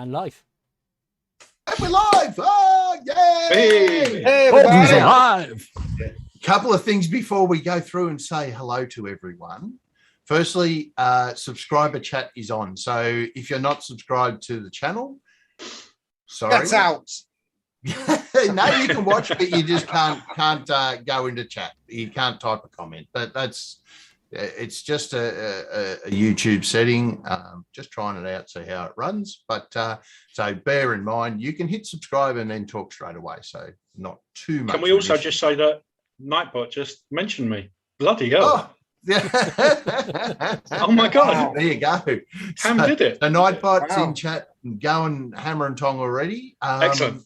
and live. And we're live! Oh, yay! Hey, We're live! Couple of things before we go through and say hello to everyone. Firstly, subscriber chat is on. So if you're not subscribed to the channel, sorry. That's out. No, you can watch, but you just can't go into chat. You can't type a comment. But it's just a YouTube setting. Just trying it out, see how it runs. But so bear in mind, you can hit subscribe and then talk straight away. So not too much. Can we also just say that Nightbot just mentioned me? Bloody hell. Oh, yeah. Oh my God. There you go. Ham did it. The Nightbot's in chat and going hammer and tong already. Excellent.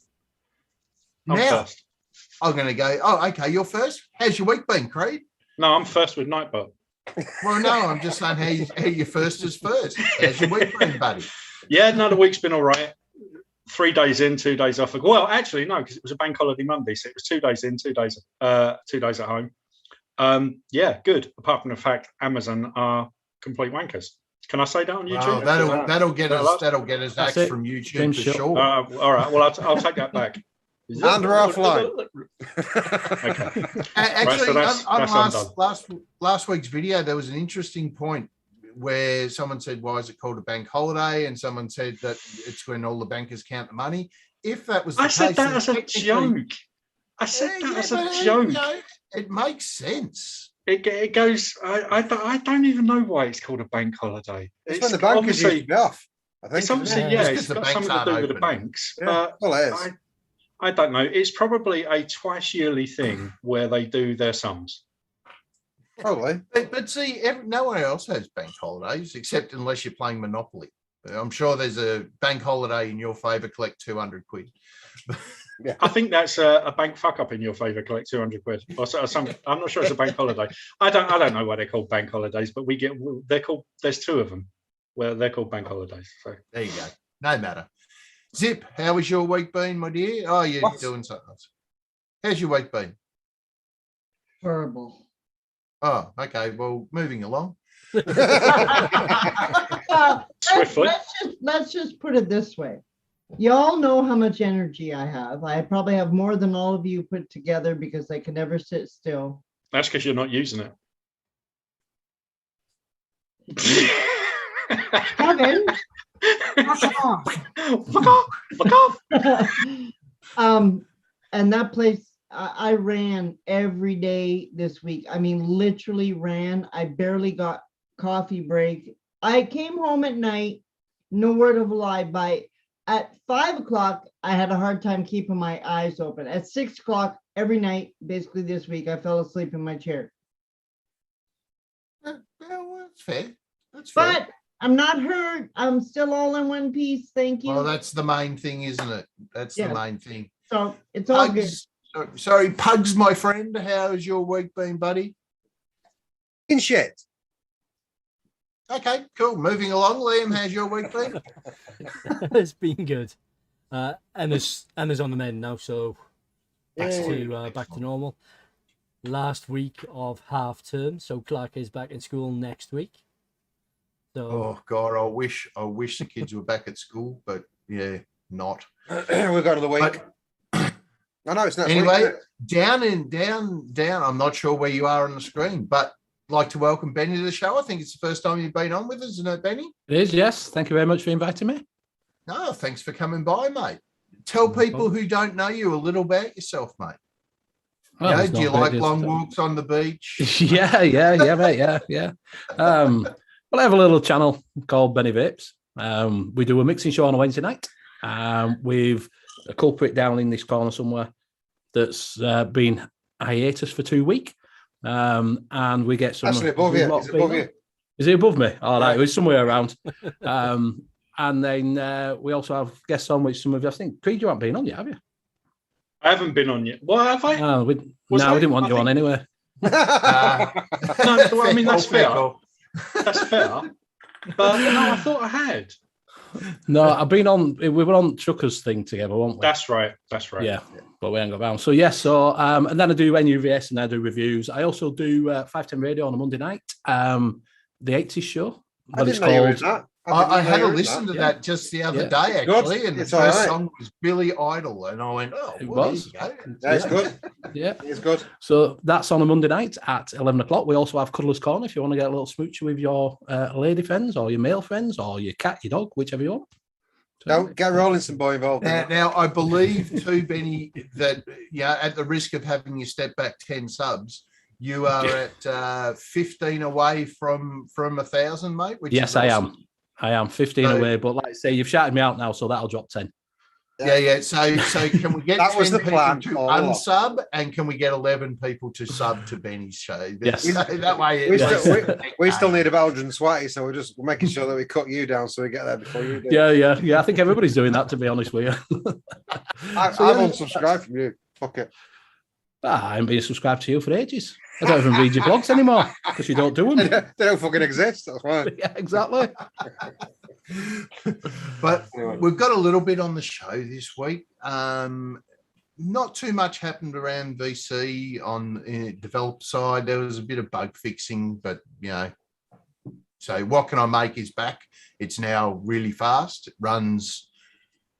Now, I'm going to go, okay, you're first. How's your week been, Creed? No, I'm first with Nightbot. Well, no, I'm just saying how your first is first. How's your week been, buddy? Yeah, no, the week's been all right. 3 days in, 2 days off. Well, actually, no, because it was a bank holiday Monday, so it was 2 days in, 2 days, 2 days at home. Yeah, good. Apart from the fact Amazon are complete wankers. Can I say that on YouTube? Well, that'll get us axed from YouTube for sure. All right. Well, I'll take that back. And we're offline. Okay. Actually, right, so on last week's video, there was an interesting point where someone said, "Why is it called a bank holiday?" And someone said that it's when all the bankers count the money. If that was, I said that as a joke. I said that as a joke. It makes sense. It goes. I don't even know why it's called a bank holiday. It's when the bankers used to be off. I think it's obviously it's got something to do with the banks. Yeah. But well, it is. I don't know. It's probably a twice yearly thing where they do their sums. Probably. But see, no one else has bank holidays except unless you're playing Monopoly. I'm sure there's a bank holiday in your favour. Collect 200 quid. Yeah. I think that's a bank fuck up in your favour. Collect 200 quid. Or some. I'm not sure it's a bank holiday. I don't know why they're called bank holidays, but they're called. There's 2 of them where they're called bank holidays. So there you go. No matter. Zip, how was your week been, my dear? Oh, you're doing something else. How's your week been? Horrible. Oh, okay. Well, moving along. Swiftly. Let's just put it this way. You all know how much energy I have. I probably have more than all of you put together because I can never sit still. That's because you're not using it. Kevin, fuck off. And that place, I ran every day this week. I mean, literally ran. I barely got coffee break. I came home at night, no word of a lie. At 5 o'clock, I had a hard time keeping my eyes open. At 6 o'clock every night, basically this week, I fell asleep in my chair. Well, that's fair. But I'm not hurt. I'm still all in one piece. Thank you. Well, that's the main thing, isn't it? That's the main thing. So it's all good. Sorry, Pugs, my friend. How's your week been, buddy? In shit. Okay, cool. Moving along, Liam, how's your week been? It's been good. Emma's on the mend now, so back to normal. Last week of half term, so Clark is back in school next week. So, oh God, I wish the kids were back at school, but yeah, not. We've got another week. I know it's not. Anyway, down. I'm not sure where you are on the screen, but I'd like to welcome Benny to the show. I think it's the first time you've been on with us, isn't it, Benny? It is, yes. Thank you very much for inviting me. No, thanks for coming by, mate. Tell people who don't know you a little about yourself, mate. Well, do you like long walks on the beach? yeah, mate, yeah. Well, I have a little channel called Benny Vapes. We do a mixing show on a Wednesday night. We've a culprit down in this corner somewhere that's been hiatus for 2 weeks. And we get some. Actually, above you. Is it above you? Is it above me? All right, it was somewhere around. And then we also have guests on with some of you. I think, Creed, you haven't been on yet, have you? I haven't been on yet. Well, have I? No, we didn't want you on anyway. No, I mean, that's fair. That's fair. But no, I thought I had. No, I've been on. We were on Truckers thing together, weren't we? That's right. Yeah, but we ain't got round. So yes, and then I do NUVS and I do reviews. I also do 510 Radio on a Monday night. The 80s show. I didn't know you were in that. I had to hear listen to Yeah. that just the other Yeah. day, Good. actually, and the It's all first right. song was Billy Idol, and I went, "Oh, It well, was. there you go." Yeah, it's good. Yeah. It's good. So that's on a Monday night at 11 o'clock. We also have Cuddler's Corner if you want to get a little smoocher with your lady friends or your male friends or your cat, your dog, whichever you want. So, Don't get Rollinson boy involved. in that. Now, I believe too, Benny, that at the risk of having you step back 10 subs, you are at 15 away from 1,000, mate. Which yes, is I awesome. am. I am 15 So- away, but like I say, you've shouted me out now, so that'll drop 10. Yeah. So can we get That was 10 the people plan to all along. unsub, and can we get 11 people to sub to Benny's show? Yes. So that way, We still need a Belgian sweaty, so we're making sure that we cut you down so we get there before you do. Yeah. I think everybody's doing that, to be honest with you. I've So, yeah. unsubscribed from you. Fuck it. I haven't been subscribed to you for ages. I don't even read your blogs anymore because you don't do them. They don't fucking exist. That's why. Yeah, exactly. But Anyway. we've got a little bit on the show this week. Not too much happened around VC on the developer side. There was a bit of bug fixing, but so what can I make is back. It's now really fast. It runs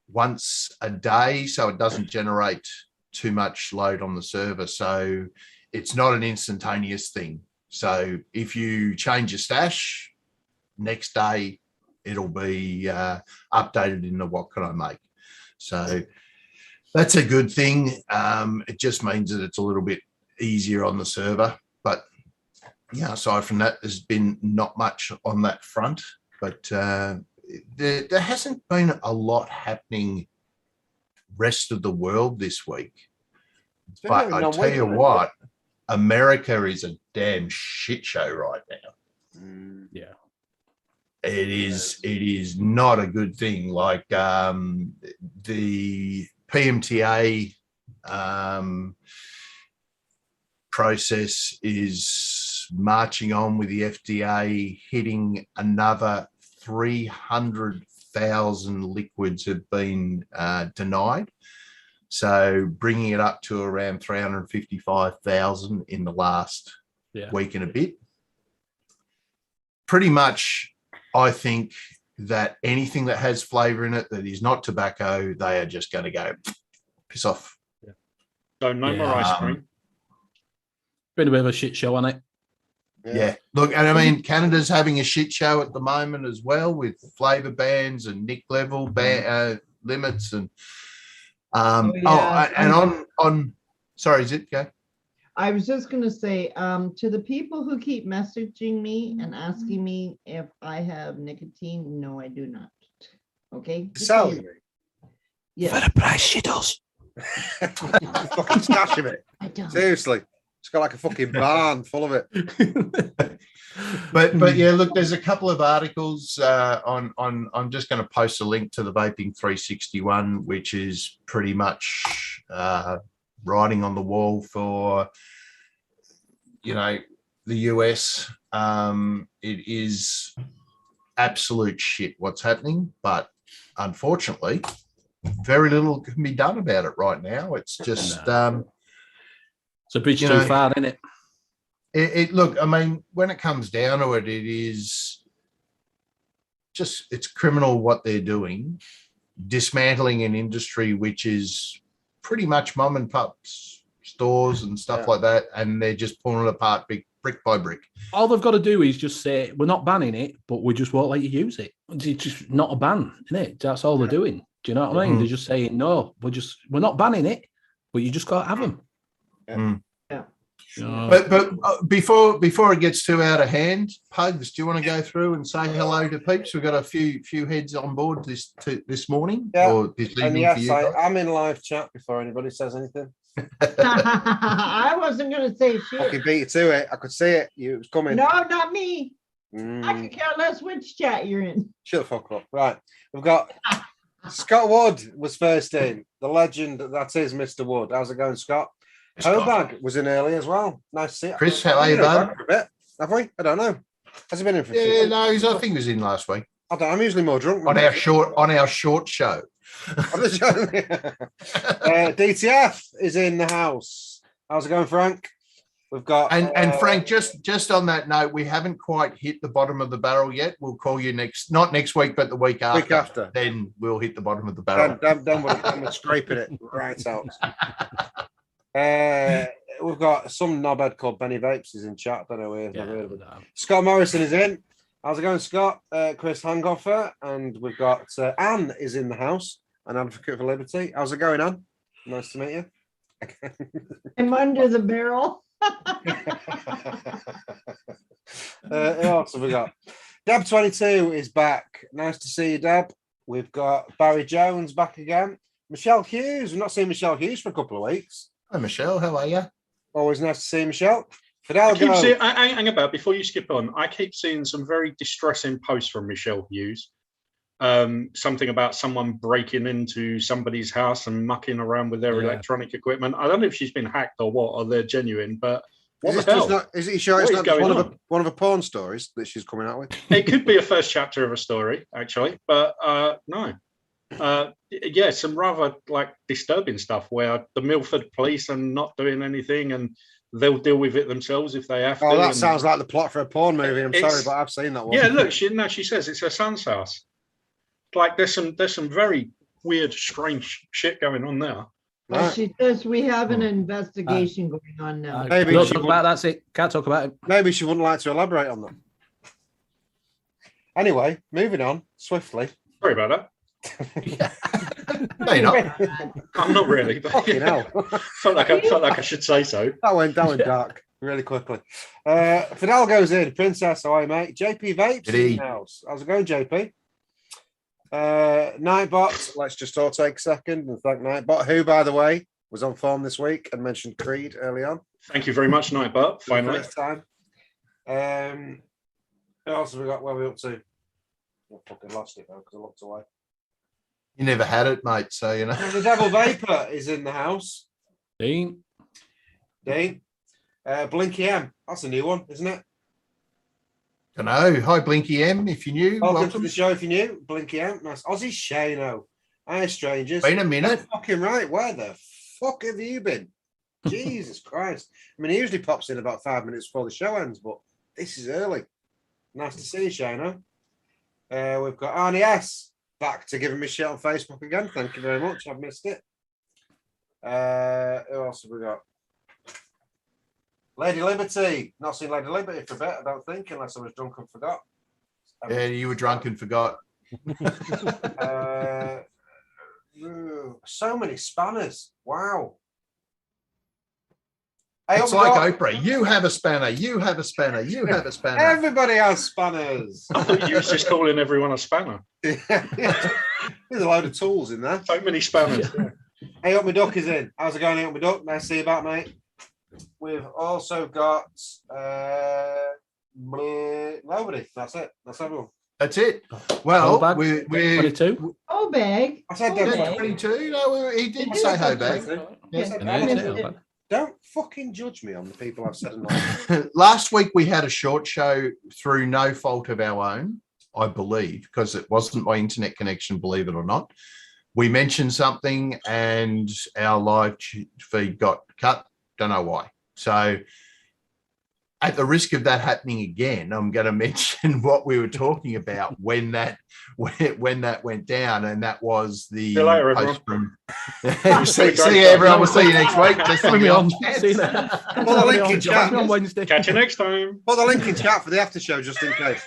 once a day, so it doesn't generate too much load on the server. So it's not an instantaneous thing. So if you change your stash, next day it'll be updated in the what can I make. So that's a good thing. It just means that it's a little bit easier on the server. But aside from that, there's been not much on that front. But there hasn't been a lot happening rest of the world this week. But I tell you what, America is a damn shit show right now. Yeah. It is not a good thing. Like the PMTA process is marching on with the FDA, hitting another 300,000 liquids have been denied. So bringing it up to around 355,000 in the last week and a bit. Pretty much, I think that anything that has flavour in it that is not tobacco, they are just going to go piss off. So no more ice cream. Been a bit of a shit show on it. Yeah. Look, and I mean, Canada's having a shit show at the moment as well with flavour bans and nick level limits and sorry, is it go? I was just going to say to the people who keep messaging me and asking me if I have nicotine, no, I do not. Okay. Sell you. Yeah. For the price she does. Fucking stash of it. I don't. Seriously. It's got like a fucking barn full of it. But yeah, look, there's a couple of articles on I'm just going to post a link to the Vaping 361, which is pretty much writing on the wall for the US. It is absolute shit what's happening, but unfortunately very little can be done about it right now. It's just it's a bridge too far, isn't it? Look, I mean, when it comes down to it, it is just, it's criminal what they're doing, dismantling an industry which is pretty much mom and pops stores and stuff like that, and they're just pulling it apart brick by brick. All they've got to do is just say, we're not banning it, but we just won't let you use it. It's just not a ban, isn't it? That's all they're doing. Do you know what I mean? They're just saying, no, we're not banning it, but you just can't have them. But before it gets too out of hand, Pugs, do you want to go through and say hello to peeps? We've got a few heads on board this morning or this evening. And yes, for you I'm in live chat before anybody says anything. I wasn't going to say Fucking shit. beat you to it. I could see it. It was coming. No, not me. I could care less which chat you're in. Shut the fuck up. Right. We've got Scott Wood was first in. The legend that is Mr. Wood. How's it going, Scott? Hobag was in early as well. Nice to see it. Chris, how are you, bud? For a bit. Have we? I don't know. Has he been in for a Yeah, few? no, I think he was in last week I'm usually more drunk. on our short show. DTF is in the house. How's it going, Frank? We've got And Frank, just on that note, we haven't quite hit the bottom of the barrel yet. We'll call you not next week, but the week after. Week after. Then we'll hit the bottom of the barrel. then we're scraping it right out. We've got some knobhead called Benny Vapes is in chat. I don't know where he's never heard of it. Scott Morrison is in. How's it going, Scott? Chris Hangoffer, and we've got Anne is in the house, an advocate for liberty. How's it going, Anne? Nice to meet you. I'm under the barrel. Who else have we got? Dab22 is back. Nice to see you, Dab. We've got Barry Jones back again. Michelle Hughes. We've not seen Michelle Hughes for a couple of weeks. Hi, Michelle. How are you? Always nice to see Michelle. Fidalgo. Hang about before you skip on. I keep seeing some very distressing posts from Michelle Hughes. Something about someone breaking into somebody's house and mucking around with their electronic equipment. I don't know if she's been hacked or what, or they're genuine, but what the hell? Is it sure it's not one of the porn stories that she's coming out with? It could be a first chapter of a story, actually, but no. Yeah, some rather like disturbing stuff where the Milford police are not doing anything and they'll deal with it themselves if they have to. Oh, that sounds like the plot for a porn movie. I'm sorry, but I've seen that one. Yeah, look, she says it's her son's house. Like there's some very weird, strange shit going on there. Well, she says we have an investigation going on now. Maybe don't talk about that's it. Can't talk about it. Maybe she wouldn't like to elaborate on that. Anyway, moving on swiftly. Sorry about that. No, you're not. I'm not really, but Fucking hell. felt like I should say so. That went dark really quickly. Fidel goes in. Princess, how are you, mate? JP Vapes in the house. How's it going, JP? Nightbot, let's just all take a second and thank Nightbot, who, by the way, was on form this week and mentioned Creed early on. Thank you very much, Nightbot. Finally. First time. Who else have we got? Where are we up to? I fucking lost it, though, because I looked away. You never had it, mate, so you know. The Devil Vapor is in the house. Dean. Blinky M, that's a new one, isn't it? Don't know. Hi, Blinky M, if you knew. Welcome to the show if you knew. Blinky M, nice. Aussie Shano. Hi, strangers. Been a minute. Fucking right. Where the fuck have you been? Jesus Christ. I mean, he usually pops in about 5 minutes before the show ends, but this is early. Nice to see you, Shano. We've got Arnie S. back to giving me shit on Facebook again. Thank you very much. I've missed it. Who else have we got? Lady Liberty. Not seen Lady Liberty for a bit, I don't think, unless I was drunk and forgot. Yeah, you were drunk and forgot. So many spanners. Wow. Hey, it's like Oprah. You have a spanner. You have a spanner. You have a spanner. Everybody has spanners. I thought you was just calling everyone a spanner. There's a load of tools in there. So many spanners. Yeah. Hey, Up My Duck is in. How's it going, Hey, Up My Duck? Nice to see you back, mate. We've also got nobody. That's it. That's everyone. That's it. Well, we're 22. Oh, bag. I said 22. No, he did say Hobag. Yeah. Don't fucking judge me on the people I've said enough. Last week we had a short show through no fault of our own, I believe, because it wasn't my internet connection, believe it or not. We mentioned something and our live feed got cut. Don't know why. So at the risk of that happening again, I'm going to mention what we were talking about when that went down, and that was the see you later, post from. see you, everyone. We'll see you next week. Just Put me on. See you Put the link in chat on Wednesday. Catch you next time. Put the link in chat for the after show, just in case.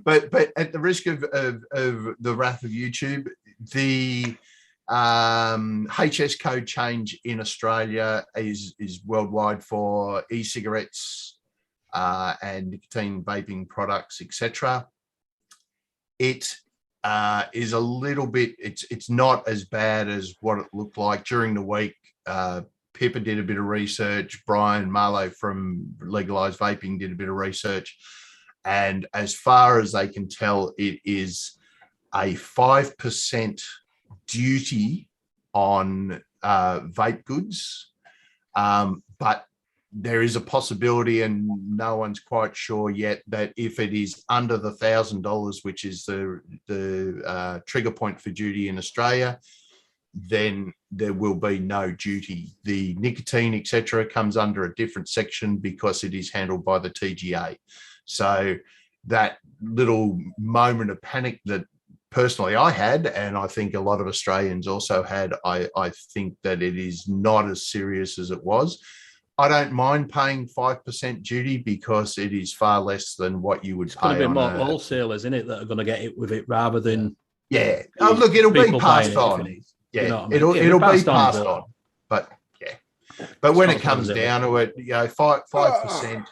but at the risk of the wrath of YouTube, the HS code change in Australia is worldwide for e-cigarettes and nicotine vaping products, etc. It is a little bit. It's not as bad as what it looked like during the week. Pippa did a bit of research. Brian Marlowe from Legalized Vaping did a bit of research, and as far as they can tell, it is a 5% duty on vape goods, but there is a possibility, and no one's quite sure yet, that if it is under the $1,000, which is the trigger point for duty in Australia, then there will be no duty. The nicotine, etc., comes under a different section because it is handled by the TGA. So that little moment of panic that personally I had, and I think a lot of Australians also had, I think that it is not as serious as it was. I don't mind paying 5% duty because it is far less than what you would It's pay going to be on more a, wholesale, isn't it, that are going to get it with it rather than yeah. Oh, look, it'll be people buying passed it, if on. it is. Yeah, You know what I mean? it'll It'll be be passed passed on, on. But yeah, but when it It's not comes as down to it, you know, 5%.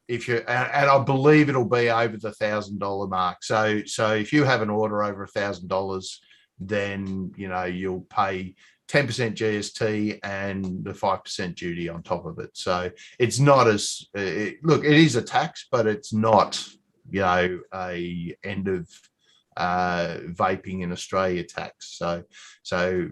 If you and I believe it'll be over the $1,000 mark. So if you have an order over $1,000, then you know you'll pay 10% GST and the 5% duty on top of it. So it's not as look, it is a tax, but it's not, you know, a end of vaping in Australia tax. So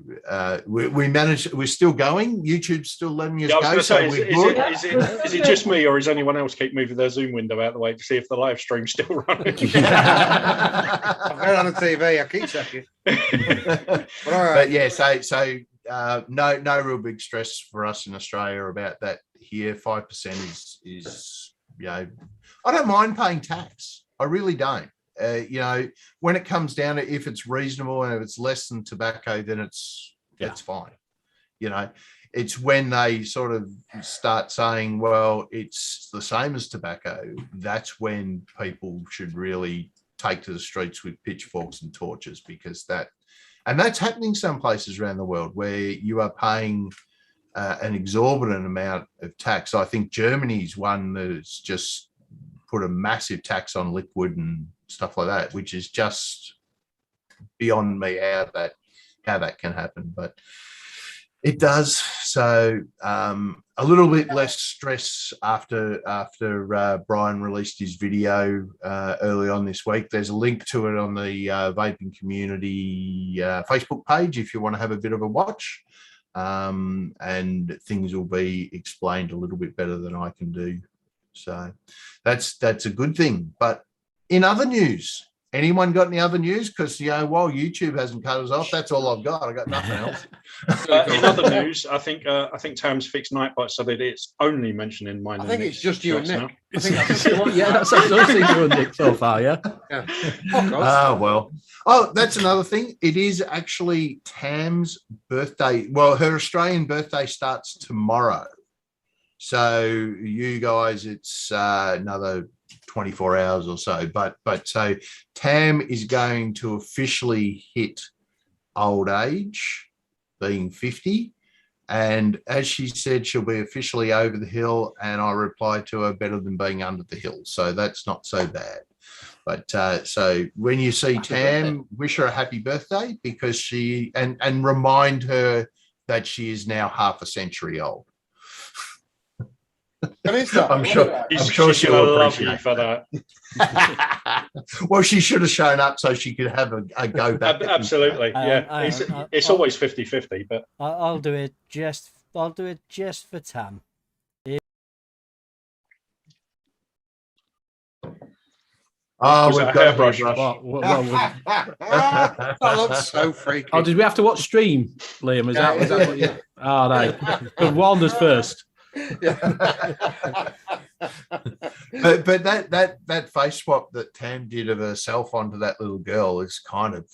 we managed. We're still going. YouTube's still letting us Yeah, I go. was So going to say, we're good. is it just me, or is anyone else keep moving their Zoom window out of the way to see if the live stream's still running? I've got it on the TV. I keep checking. But all right. But yeah, so no real big stress for us in Australia about that here. 5% is you know, I don't mind paying tax. I really don't. You know, when it comes down to if it's reasonable and if it's less than tobacco, then it's fine. You know, it's when they sort of start saying, well, it's the same as tobacco, that's when people should really take to the streets with pitchforks and torches, because that's happening some places around the world where you are paying an exorbitant amount of tax. I think Germany's one that's just put a massive tax on liquid and stuff like that, which is just beyond me how that can happen, but it does. So a little bit less stress after Brian released his video early on this week. There's a link to it on the Vaping Community Facebook page if you want to have a bit of a watch, and things will be explained a little bit better than I can do. So that's a good thing. But in other news, anyone got any other news? Because you know, while YouTube hasn't cut us off, that's all I've got. I got nothing else. In other news, I think Tam's fixed Nightbite so that it's only mentioned in mine. I think it's just you and Nick. now. I think that's Yeah, that's absolutely you and Nick so far, yeah. yeah. Oh, well. Oh, that's another thing. It is actually Tam's birthday. Well, her Australian birthday starts tomorrow. So you guys, it's another 24 hours or so. But so Tam is going to officially hit old age, being 50. And as she said, she'll be officially over the hill. And I replied to her, better than being under the hill. So that's not so bad. But so when you see Tam, wish her a happy birthday, because she and remind her that she is now half a century old. I'm sure she'll love you appreciate for that. Well, she should have shown up so she could have a go back. Absolutely, yeah. It's always 50-50, but I'll do it just for Tam. Oh, Was we've it a got a hairbrush? That looks so freaky. Oh, did we have to watch stream, Liam? Is that what you... Oh, no. But warned us first. but that face swap that Tam did of herself onto that little girl is kind of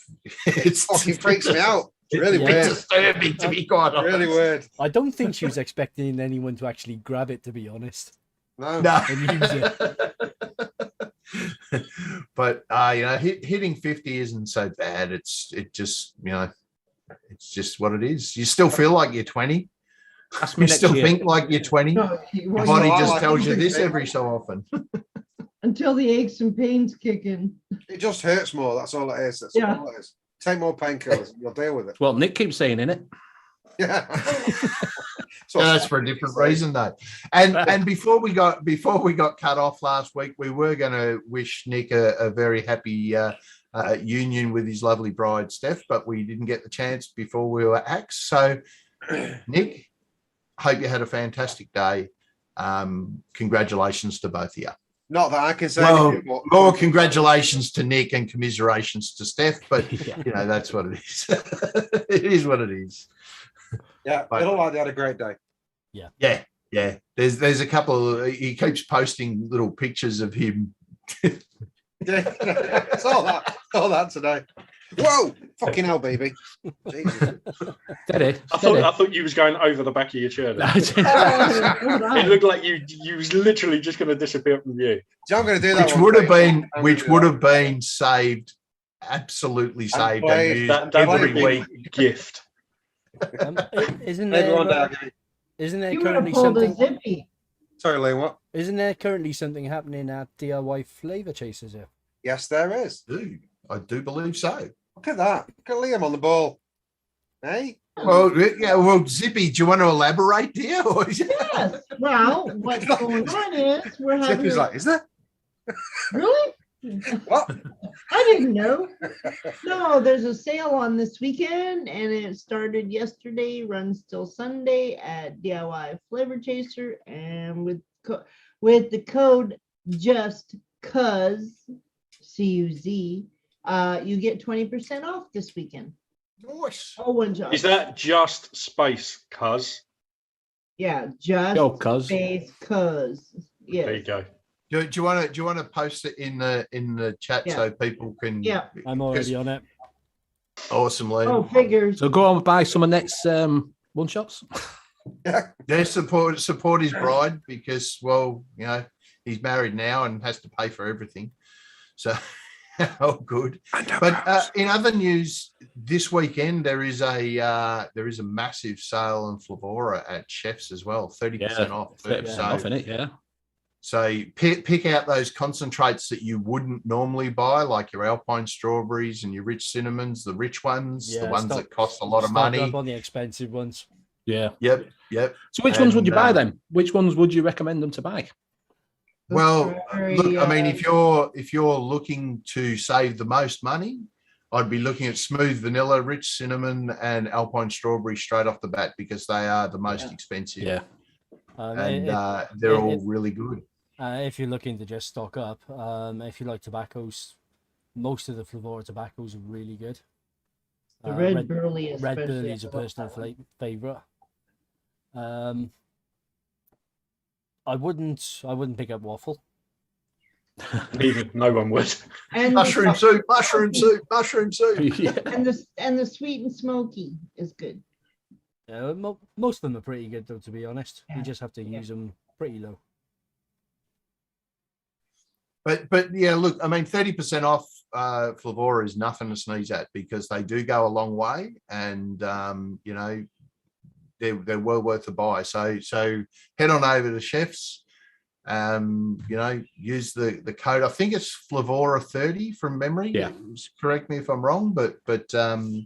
It fucking freaks me out. It's really weird. It's disturbing, to be quite honest. Really weird. I don't think she was expecting anyone to actually grab it, to be honest. No. And use it. But you know, hitting 50 isn't so bad. It just, you know, it's just what it is. You still feel like you're 20. You still think like you're 20. No, Your body just tells you this every so often. until the aches and pains kick in. It just hurts more. That's all it is. That's Yeah. all it is. Take more painkillers. You'll deal with it. Well, Nick keeps saying, innit? Yeah. So that's for a different reason, though. And before we got cut off last week, we were going to wish Nick a very happy union with his lovely bride, Steph, but we didn't get the chance before we were axed. So, Nick, hope you had a fantastic day. Congratulations to both of you. Not that I can say. Well, anything, but- Lord, congratulations to Nick and commiserations to Steph, but Yeah. you know that's what it is. It is what it is. Yeah, But- they look like they had a great day. Yeah, yeah. There's a couple. He keeps posting little pictures of him. Yeah, saw that today. Whoa, fucking hell, baby. Jesus. Steady. I steady. thought you was going over the back of your chair. Then. Oh, hold on. It looked like you was literally just going to disappear from view. So I'm going to do that. Which one would have day. been, I'm which gonna would do have been saved, absolutely saved, played- and used That every would be week. gift. Isn't that. Maybe one day I'll there? give you- Isn't there You would have currently pulled a something? zippy. Sorry, Lee, what? Isn't there currently something happening at DIY Flavor Chasers here? Yes, there is. I do believe so. Look at that. Look at Liam on the ball. Hey? Well, yeah. Well, Zippy, do you want to elaborate, dear? Or is it- Yes. Well, what's going on is we're having. Zippy's like, is there? Really? What? I didn't know. No, there's a sale on this weekend, and it started yesterday, runs till Sunday at DIY Flavor Chaser, and with the code just cuz CUZ, you get 20% off this weekend. Nice. Oh, one job. Is that just space, cuz? Yeah, just Go, cuz. space cuz. There you Yes. go. Do you want to post it in the chat Yeah. so people can? Yeah. I'm already on it. Awesome, Lee. Oh, figures. So go on and buy some of next one shots. Yeah, support his bride because, well, you know, he's married now and has to pay for everything. So, oh, good. But in other news, this weekend there is a massive sale on Flavora at Chef's as well, 30% off. 30% off in it, yeah. So pick out those concentrates that you wouldn't normally buy, like your Alpine strawberries and your rich cinnamons, the rich ones, the ones that cost a lot of Stock money. up on the expensive ones. Yeah. Yep. So which ones would you buy And, then? Which ones would you recommend them to buy? Well, Strawberry, look, I mean, if you're looking to save the most money, I'd be looking at smooth vanilla, rich cinnamon, and Alpine strawberry straight off the bat because they are the most expensive. Yeah. And they're all really good. If you're looking to just stock up, if you like tobaccos, most of the Flavora tobaccos are really good. the red burley, Red especially, Burley is a I love personal that one. favorite. I wouldn't pick up waffle. Even no one would. And Mushroom soup, mushroom soup, mushroom soup. yeah. and the sweet and smoky is good. Yeah, most of them are pretty good though, to be honest. Yeah. You just have to use them pretty low. But yeah, look, I mean, 30% off Flavora is nothing to sneeze at because they do go a long way, and you know, they're well worth a buy. So head on over to Chef's. You know, use the code. I think it's Flavora 30 from memory. Yeah. Correct me if I'm wrong, but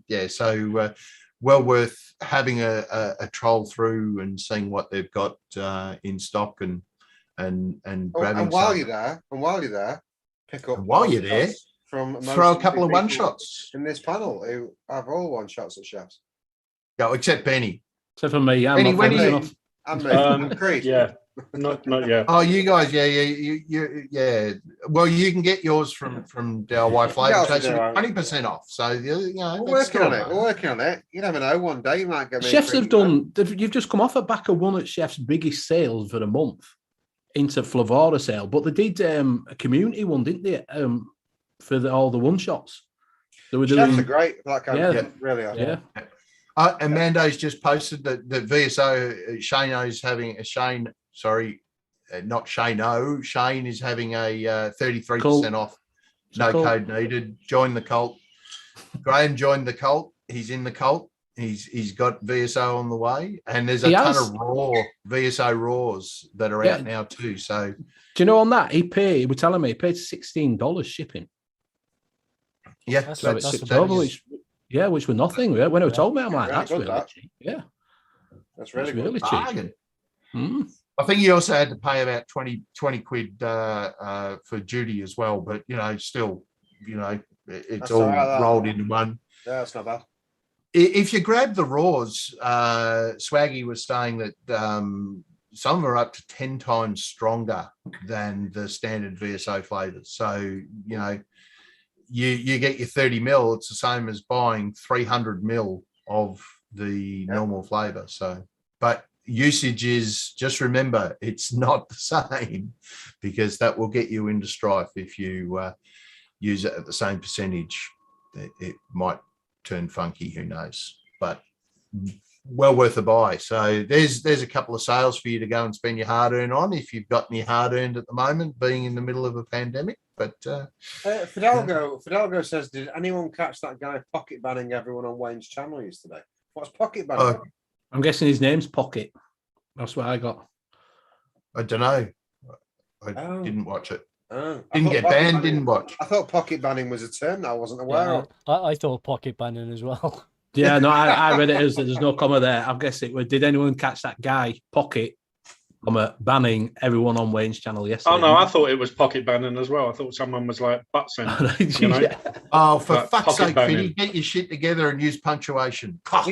yeah. So well worth having a troll through and seeing what they've got in stock and grabbing. And while some. you're there, pick up. And while you're one there, shots from most throw a of couple the of one people shots. in this panel who have all one shots at Chefs. Go, except Benny. Except for me, I'm Benny, not when famous do you- enough. And me, and Creed. Yeah, not yet. Oh, you guys, yeah. Well, you can get yours from DIY Flavor Yeah, Chaser, yeah. 20% off. So you know, We're that's working on still it. We're working on it. You never know. One day you might get me. Chefs have done. You've just come off a back of one at Chef's biggest sales for the month into Flavora sale, but they did a community one, didn't they? For all the one shots. They were Chefs doing. are great. That kind of thing, really are. Yeah. And Mando's just posted that VSO Shane-O's having a Shane. Sorry, not Shane-O. Shane is having a 33% off. No Cool. code needed. Join the cult. Graham joined the cult. He's in the cult. He's got VSO on the way, and there's a He ton has. of raw VSO raws that are out now too. So Do you know on that he was telling me he paid $16 shipping. yeah, That's So That's it's the $6, biggest. which were nothing. When it was told me, I'm like, Really that's good, really that. cheap. Yeah, That's really it's good. really cheap. bargain. Mm. I think he also had to pay about 20 quid for duty as well, but you know, still, you know, it's That's all all right, that. rolled into one. Yeah, that's not bad. If you grab the raws, Swaggy was saying that some of them are up to 10 times stronger than the standard VSO flavors. So, you know, you get your 30 mil, it's the same as buying 300 mil of the normal flavor. So, but usage is, just remember, it's not the same, because that will get you into strife if you use it at the same percentage. It might turn funky, who knows, but well worth a buy. So there's a couple of sales for you to go and spend your hard-earned on if you've got any hard-earned at the moment, being in the middle of a pandemic. But Fidalgo says, did anyone catch that guy pocket banning everyone on Wayne's channel yesterday? What's pocket banning? I'm guessing his name's Pocket. That's what I got. I don't know. I didn't watch it. I Didn't thought get pocket banned, banning- didn't watch. I thought pocket banning was a term that I wasn't aware Yeah, of. I thought pocket banning as well. Yeah, no, I read it as there's no comma there. I guess it was, did anyone catch that guy, Pocket, banning everyone on Wayne's channel yesterday? Oh no, I thought it was pocket banning as well. I thought someone was like butt sending, you know. Yeah. Oh, for But fuck's pocket sake, banning. Fiddy, get your shit together and use punctuation. Fuck's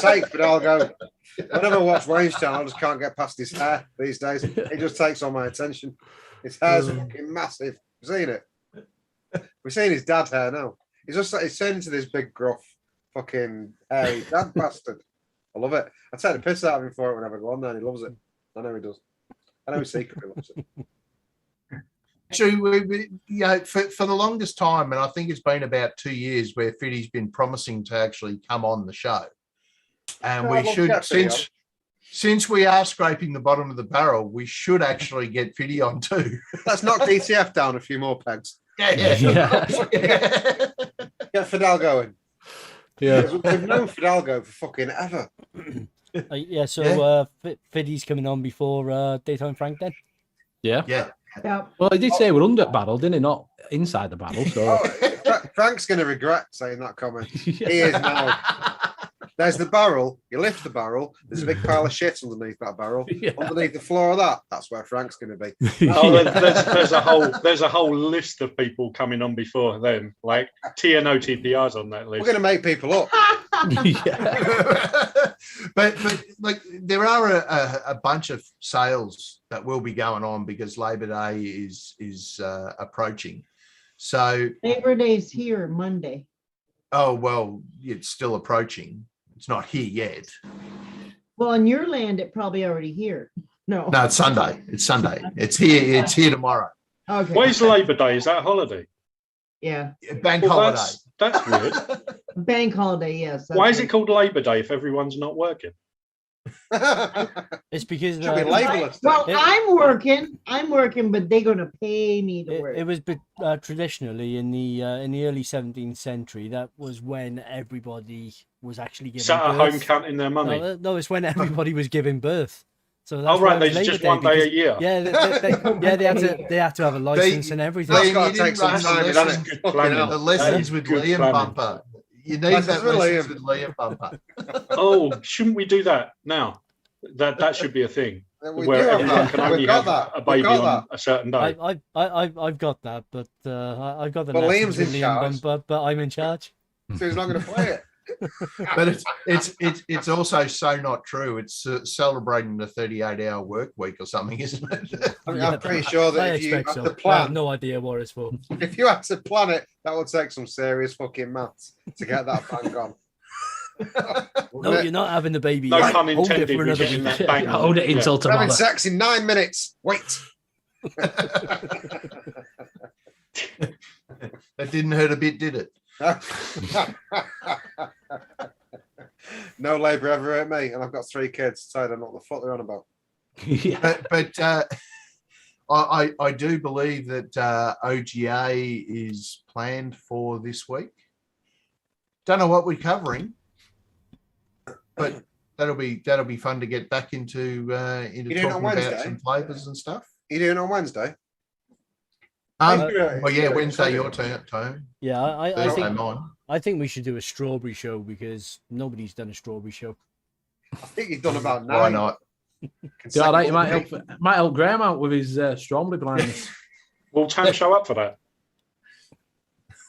sake, Fidalgo. Whenever I watch Wayne's channel, I just can't get past his hair these days. It just takes all my attention. His hair's fucking massive. You've seen it? We've seen his dad hair now. He's turned into this big gruff fucking hairy dad bastard. I love it. I take the piss out of him for it whenever I go on there, and he loves it. I know he does. I know he secretly loves it. Actually, for the longest time, and I think it's been about 2 years, where Fiddy's been promising to actually come on the show. And we should, since we are scraping the bottom of the barrel, we should actually get Fiddy on too. Let's knock DTF down a few more pegs. Yeah. Get Fidalgo in. Yeah. We've known Fidalgo for fucking ever. Fiddy's coming on before Daytime Frank then? Yeah. Yeah. Yeah. Well, he did say we're under barrel, didn't he? Not inside the barrel. So Frank's going to regret saying that comment. yeah. He is now. There's the barrel. You lift the barrel. There's a big pile of shit underneath that barrel. Yeah. Underneath the floor of that, that's where Frank's going to be. Oh, there's a whole list of people coming on before then, like TNO TPR's on that We're list. going to make people up. Yeah. but like there are a bunch of sales that will be going on because Labor Day is approaching. So Labor Day's here Monday. oh well, it's still approaching. It's not here yet. Well, on your land, it probably already here. No. No, it's Sunday. It's Sunday. It's here. It's here tomorrow. Okay. Why is Labor Day? Is that a holiday? Yeah. Bank Well, holiday. that's weird. Bank holiday, yes. Why is it called Labor Day if everyone's not working? It's because Should be labelless. Well, It- I'm working, but they're gonna pay me to work. it was traditionally in the early 17th century. That was when everybody was actually giving Sat at birth. home counting their money. No, it's when everybody was giving birth. So that's Oh right, why it was there's Labor just Day, one day a because- year. Yeah, they had to have a license and everything. That's Liam, got you to take didn't some run time, the doesn't lessons- it? Good Fucking planning. hell. The lessons That with is good Liam planning. Bumper. You need Lessons that with lessons Liam. with Liam Bumper. Oh, shouldn't we do that now? That should be a thing We where do have everyone that. can We've only got have that. a We've baby got on a certain day. I've got that, but I've got the But lessons Liam's with in Liam charge. Bumper, but I'm in charge. So he's not going to play it. But it's also so not true. It's celebrating the 38-hour work week or something, isn't it? I'm pretty sure I that if you expect have so. to I have plan, no idea what it's for. if you had to plan it, that would take some serious fucking maths to get that bang on. No, you're not having the baby. No yet. pun Hold it intended. for We're another getting week. that bang. Hold it Yeah. until We're having tomorrow. sex in 9 minutes. Wait. That didn't hurt a bit, did it? No labour ever hurt me, and I've got 3 kids, so I don't know what the fuck they're on about. Yeah. But I do believe that OGA is planned for this week. Don't know what we're covering, but that'll be fun to get back into doing it on talking about Wednesday? some flavors and stuff. You doing it on Wednesday? Well, yeah, Wednesday your turn, Tone. Yeah, I Thursday think mine. I think we should do a strawberry show because nobody's done a strawberry show. I think you've done about 9. Why not? Yeah, all right, you might help Graham out with his strawberry blindness. Will Tam show up for that?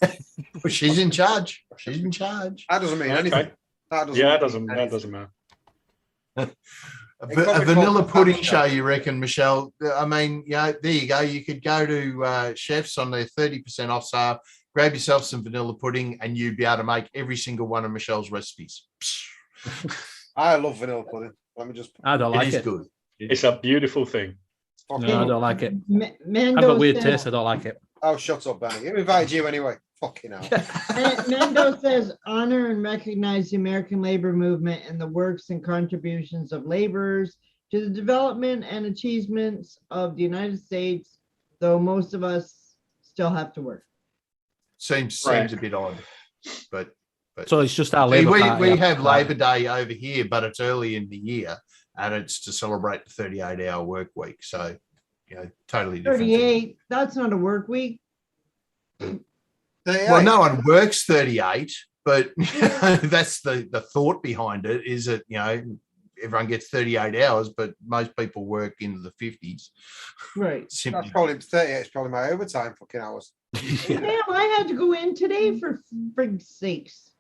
Well, she's in charge. She's in charge. That doesn't mean Okay. anything. That doesn't Yeah, mean that doesn't anything. matter. A It could be vanilla called pudding Banter. show, you reckon, Michelle? I mean, there you go. You could go to Chefs on their 30% off sale, grab yourself some vanilla pudding, and you'd be able to make every single one of Michelle's recipes. I love vanilla pudding. Let me just. I don't It like is it. good. It's a beautiful thing. Fucking No, I don't like it. Mendo I've got weird says- taste. I don't like it. Oh, shut up, Benny. Who invited you anyway? Fucking hell. Mendo says honor and recognize the American labor movement and the works and contributions of laborers to the development and achievements of the United States, though most of us still have to work. Seems Right. a bit odd, but So it's just our see, Labour we Party. have Labor Day over here, but it's early in the year, and it's to celebrate the 38-hour work week. So, totally different. 38, that's not a work week. Well, no one works 38, but that's the thought behind it. Is that everyone gets 38 hours, but most people work into the 50s. Right. That's Simply, probably 38. It's probably my overtime fucking hours. Damn, I had to go in today for frig's sakes.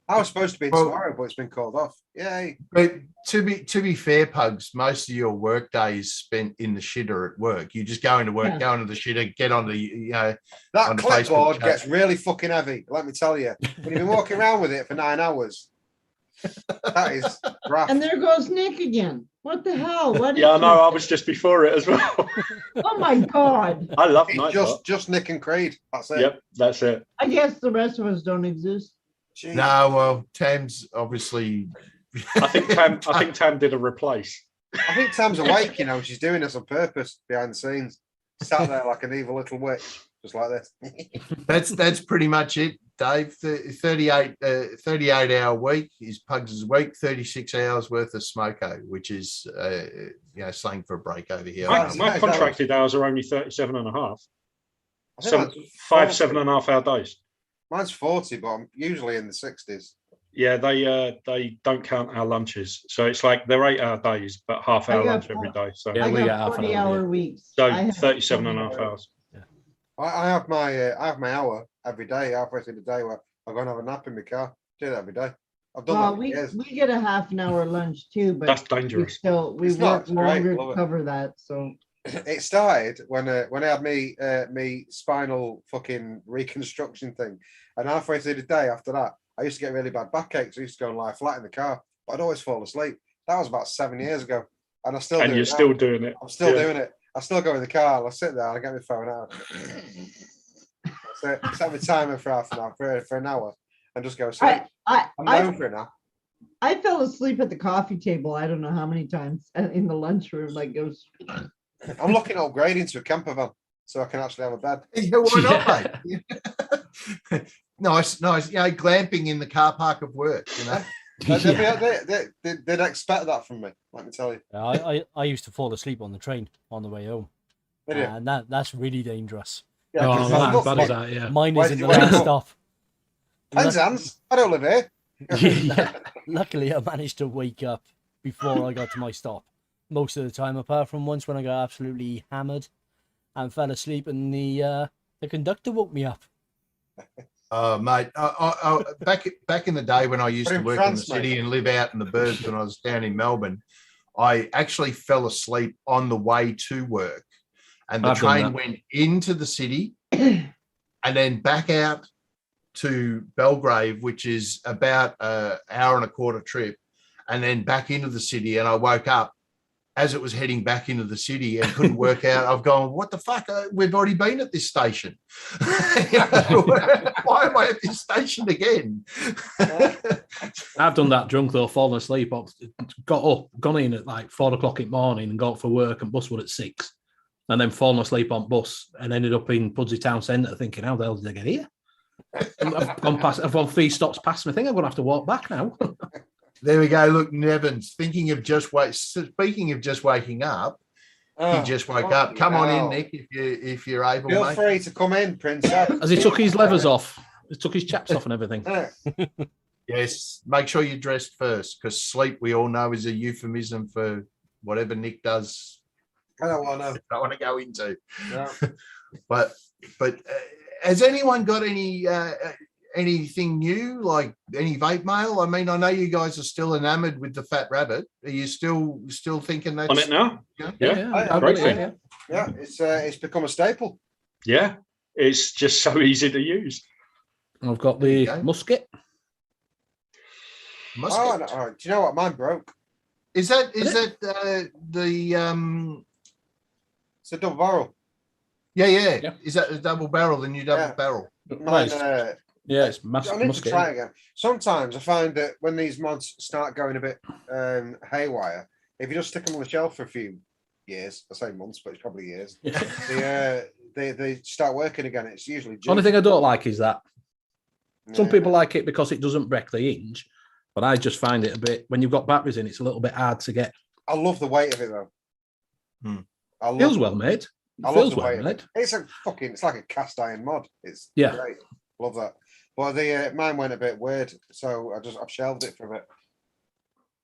I was supposed to be in Well- tomorrow, but it's been called off. Yay. but to be fair, Pugs, most of your work day is spent in the shitter at work. You just go into work, Yeah. go into the shitter, get on the That On the Facebook clipboard chat. gets really fucking heavy. Let me tell you. When you've been walking around with it for 9 hours, that is rough. And there goes Nick again. What the hell? What Yeah, I is know. I this? was just before it as well. Oh my God. I love It's night just Nick and Creed. That's it. Yep, that's it. I guess the rest of us don't exist. Jeez. No, well, Tam's obviously. I think Tam did a replace. I think Tam's awake, she's doing this on purpose behind the scenes. Sat there like an evil little witch, just like this. That's pretty much it, Dave. 38-hour week is Pugs' week. 36 hours worth of smoko, which is slang for a break over here. My contracted hours are only 37 and a half. I think So that's 5 40. 7.5 hour days. Mine's 40, but I'm usually in the 60s. Yeah, they don't count our lunches. So it's like they're 8 hour days, but half I hour got lunch every day. So Yeah, I we got get half an 40 hour, hour weeks. so I have 37 and a half 40 hours. I have my hour every day, halfway through the day, where I go and have a nap in my car. Do that every day. I've done Well, that for we years. get a half an hour lunch too, but That's we dangerous. we It's not, work it's great, longer love to it. cover that. So It started when I had me spinal fucking reconstruction thing, and halfway through the day after that, I used to get really bad backaches. I used to go and lie flat in the car, but I'd always fall asleep. That was about 7 years ago, and I still And do you're it now. still doing it. I'm still Yeah. doing it. I still go in the car. I sit there. I get my phone out. Set my timer for half an hour, for an hour, and just go sleep. I I'm I, down for it now. I fell asleep at the coffee table. I don't know how many times in the lunchroom. Like it was. I'm looking at upgrading to a camper van so I can actually have a bed. Yeah, why not, mate? Nice. Glamping in the car park of work. They'd expect that from me. Let me tell you. I used to fall asleep on the train on the way home, Did you? and that's really dangerous. Yeah, Oh, 'cause no, I'm that's not bad as fuck- that, yeah. Mine Where is in did the you wake last up? stop. Penzance? I don't live here. Yeah, luckily I managed to wake up before I got to my stop most of the time, apart from once when I got absolutely hammered and fell asleep, and the conductor woke me up. Mate, back in the day when I used But to in work France, in the city mate. and live out in the burbs when I was down in Melbourne, I actually fell asleep on the way to work, and the I've done train that. went into the city and then back out to Belgrave, which is about an hour and a quarter trip, and then back into the city. And I woke up as it was heading back into the city and couldn't work out. I've gone, what the fuck? We've already been at this station. Why am I at this station again? I've done that drunk though, fallen asleep, got up, gone in at like 4 o'clock in the morning and got up for work, and bus was at 6, and then fallen asleep on bus and ended up in Pudsey Town Centre thinking, how the hell did I get here? I've gone 3 stops past my thing. I'm going to have to walk back now. There we go. Look, Nevins, speaking of just waking up, he just woke up. Come on in, Nick, if you're able, Feel mate. free to come in, Princess. Has he took his levers off? He took his chaps off and everything. Yeah. Yes, make sure you're dressed first, because sleep, we all know, is a euphemism for whatever Nick does. I don't want to. I want to go into. No. But has anyone got anything new, like any vape mail? I mean, I know you guys are still enamored with the Fat Rabbit. Are you still thinking that's On it now? Yeah, I great believe, thing. Yeah, it's become a staple. Yeah, it's just so easy to use. I've got There you the go. musket. Musket. Oh, no, do you know what? Mine broke. Is that Is the It's a double barrel. yeah. Is that the double barrel, the new double Yeah. barrel? Mine, Yeah, it's I need to musket. try it again. Sometimes I find that when these mods start going a bit haywire, if you just stick them on the shelf for a few years, I say months, but it's probably years, they start working again. It's usually Only thing I don't like is that some Yeah. people like it because it doesn't break the hinge, but I just find it a bit, when you've got batteries in, it's a little bit hard to get. I love the weight of it though. I love Feels well made. I love Feels the well weight of made. it. It's like a cast iron mod. It's Yeah. great. Love that. But the mine went a bit weird, so I've shelved it for a bit.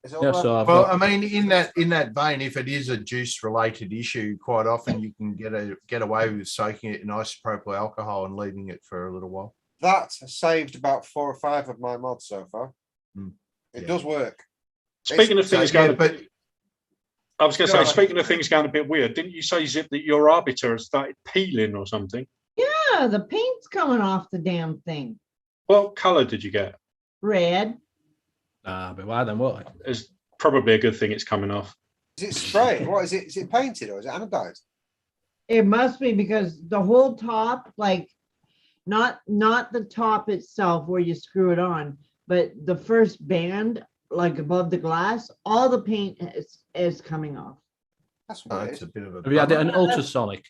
Is it all Yeah, right? so I've Well, got, I mean, in that vein, if it is a juice related issue, quite often you can get away with soaking it in isopropyl alcohol and leaving it for a little while. That saved about 4 or 5 of my mods so far. It Yeah. does work. Speaking of things going, but I was going to Yeah. say, speaking of things going a bit weird, didn't you say, Zip, that your arbiter has started peeling or something? Yeah, the paint's coming off the damn thing. What colour did you get? Red. but why then? What? It's probably a good thing it's coming off. Is it spray? What is it? Is it painted or is it anodized? It must be because the whole top, like not the top itself where you screw it on, but the first band, like above the glass, all the paint is coming off. That's oh, weird. it's a bit of a. Have you had it bummer. an ultrasonic?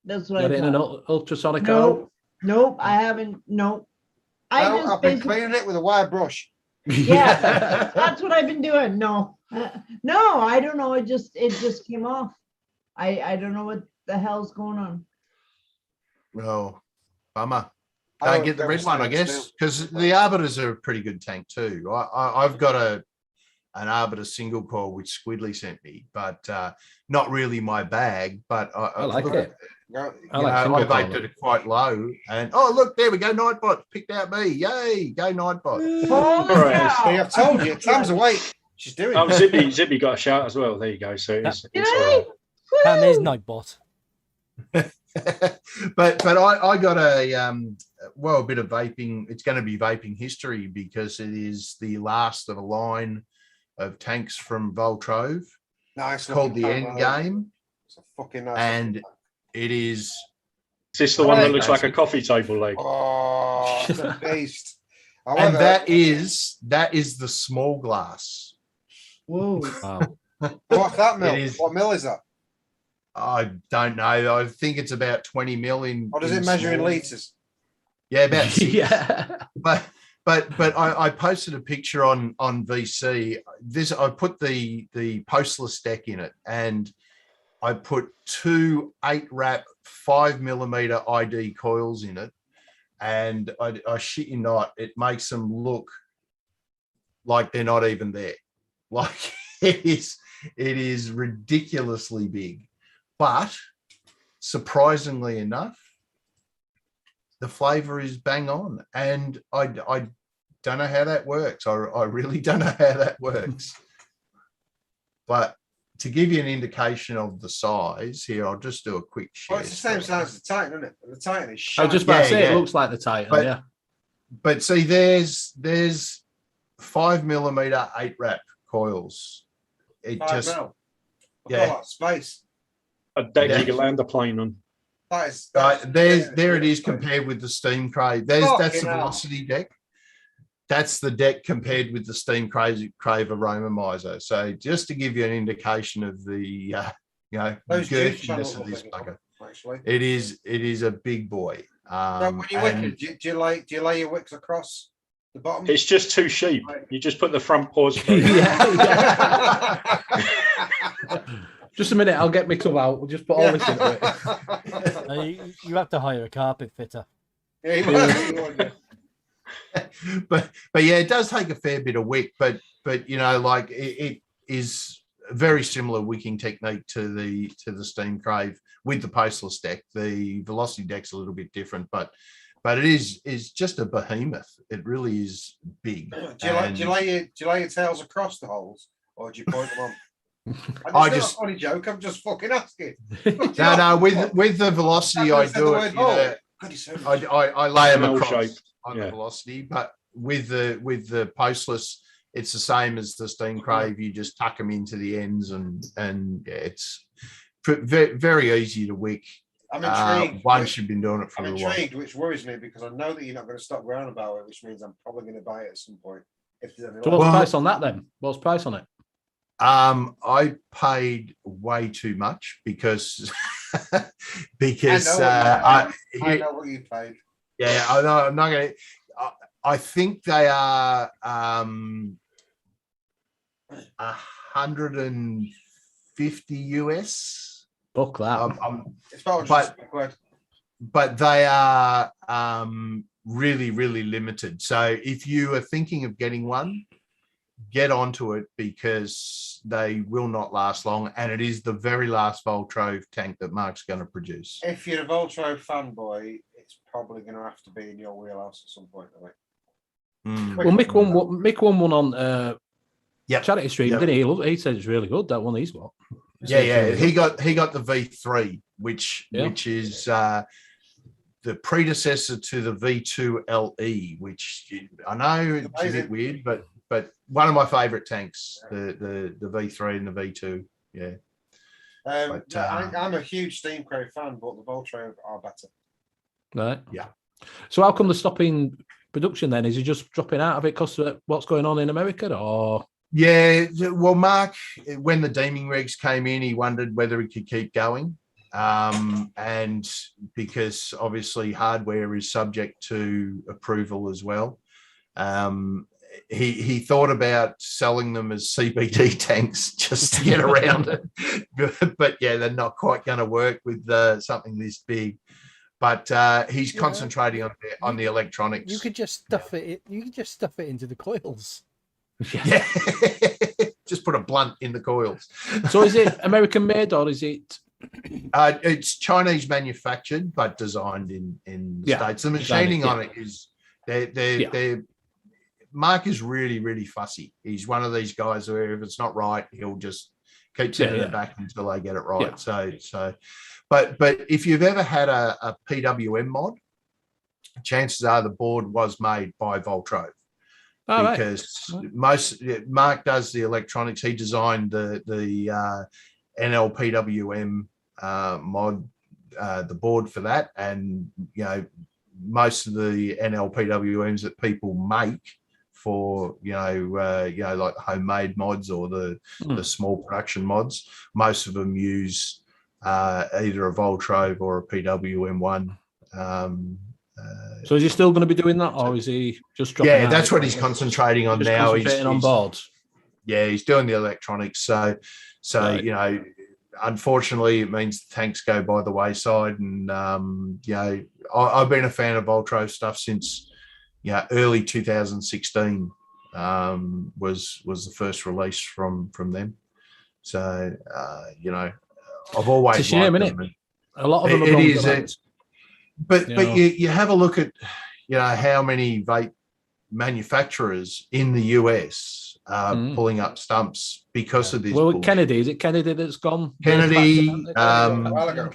That's You what had I it in an thought. ultrasonic? Nope, I haven't. Nope. I No, just I've been basically, cleaning it with a wire brush. yeah, that's what I've been doing. No, no, I don't know. It just came off. I don't know what the hell's going on. Oh, bummer. I Don't always get the go red one, I stainless guess, steel. because the arbiters are a pretty good tank too. I've got an arbiter single coil which Squidly sent me, but not really my bag. But I like look, it. Go- I like single I vaped coil. it quite low, and oh look, there we go. Nightbot picked out me. Yay, go Nightbot. Holy All right. cow. See, I've told you, Tam's awake. She's doing Oh, it. Zippy got a shout as well. There you go. So it's Did all I? right. Cam is Woo! Nightbot. but I got a bit of vaping. It's going to be vaping history because it is the last of a line of tanks from Voltrove Nice. called the looking End tank, Game, It's a fucking nice. and looking tank. it is. Is this the one that Right. looks like a coffee table leg? Oh, it's a beast. And However, that is the small glass. Whoa. Wow. what's that mill? It is- What mill is that? I don't know. I think it's about 20 mil in. Or does it measure in small. liters? Yeah, about 6. Yeah. But I posted a picture on VC. I put the postless deck in it, and I put 2 8-wrap 5mm ID coils in it, and I shit you not, it makes them look like they're not even there. Like it is ridiculously big, but surprisingly enough, the flavor is bang on, and I don't know how that works. I really don't know how that works. But to give you an indication of the size here, I'll just do a quick share. Well, it's the same screen. size as the Titan, isn't it? And the Titan is I shiny. was just about to Yeah, say, yeah. it looks like the Titan, But- yeah. But see, there's 5mm 8-wrap coils. It 5 just mil. Look yeah. at all that space. A deck Yeah. you can land a plane on. That is. there it is compared with the steam crave. That's Fucking the hell. velocity deck. That's the deck compared with the steam crave aromomizer. So just to give you an indication of the Those juice girthiness channels of look this big bugger. actually. It is a big boy. So when you and- wick it, do you lay your wicks across the bottom? It's just 2 sheep. You just put the front paws through. Yeah, Just a minute, I'll get my tub out. We'll just put all this into it. You have to hire a carpet fitter. Yeah, you must. but yeah, it does take a fair bit of wick, but like it is a very similar wicking technique to the steam crave with the postless deck. The velocity deck's a little bit different, but but it is just a behemoth. It really is big. Do you lay your tails across the holes, or do you point them on? I It's just not a funny joke. I'm just fucking asking. no. With the velocity, I do it. I lay them L across shape. on the velocity, but with the postless, it's the same as the steam crave. You just tuck them into the ends, and it's very, very easy to wick. I'm intrigued. Once you've been doing it for I'm a while. intrigued, which worries me because I know that you're not going to stop growing about it, which means I'm probably going to buy it at some point. If there's any So what's the price on that then? What's the price on it? I paid way too much because I know what you paid. Yeah, I know. I'm not going to. I think they are 150 US. Book that. It's about but they are really, really limited. So if you are thinking of getting one, get onto it because they will not last long. And it is the very last Voltrove tank that Mark's going to produce. If you're a Voltrove fanboy, it's probably going to have to be in your wheelhouse at some point. Right? Well, Mick won on Charity Stream, yep. didn't he? He said it's really good, that one he's got. Yeah. He got the V3, which is the predecessor to the V2 LE, which I know it's a bit weird, but one of my favorite tanks, the V3 and the V2. Yeah. I'm a huge Steam Crate fan, but the Voltrove are better. Right. Yeah. So how come they're stopping production then? Is he just dropping out of it because of what's going on in America, or? Yeah, well, Mark, when the deeming regs came in, he wondered whether he could keep going. And because obviously hardware is subject to approval as well. He thought about selling them as CBD tanks just to get around it. But yeah, they're not quite going to work with something this big. But he's concentrating on the electronics. You could just stuff it. You could just stuff it into the coils. Yeah. Just put a blunt in the coils. So is it American made or is it? It's Chinese manufactured but designed in the States. The machining on it is they're Mark is really, really fussy. He's one of these guys where if it's not right, he'll just keep sending it back until they get it right. Yeah. So but if you've ever had a PWM mod, chances are the board was made by Voltrove. Because Mark does the electronics. He designed the NLPWM mod, the board for that, and most of the NLPWMs that people make for like homemade mods or the small production mods, most of them use either a Voltrove or a PWM1. So is he still going to be doing that, or is he just dropping out? That's what he's concentrating on now. He's on boards. Yeah, he's doing the electronics. So right. Unfortunately, it means the tanks go by the wayside. And I've been a fan of Voltrove stuff since early 2016 was the first release from them. So I've always it's a shame, isn't it? A lot of them it is. But you have a look at how many vape manufacturers in the US are pulling up stumps because of this. Well, Kennedy, is it Kennedy that's gone? Kennedy, a while ago.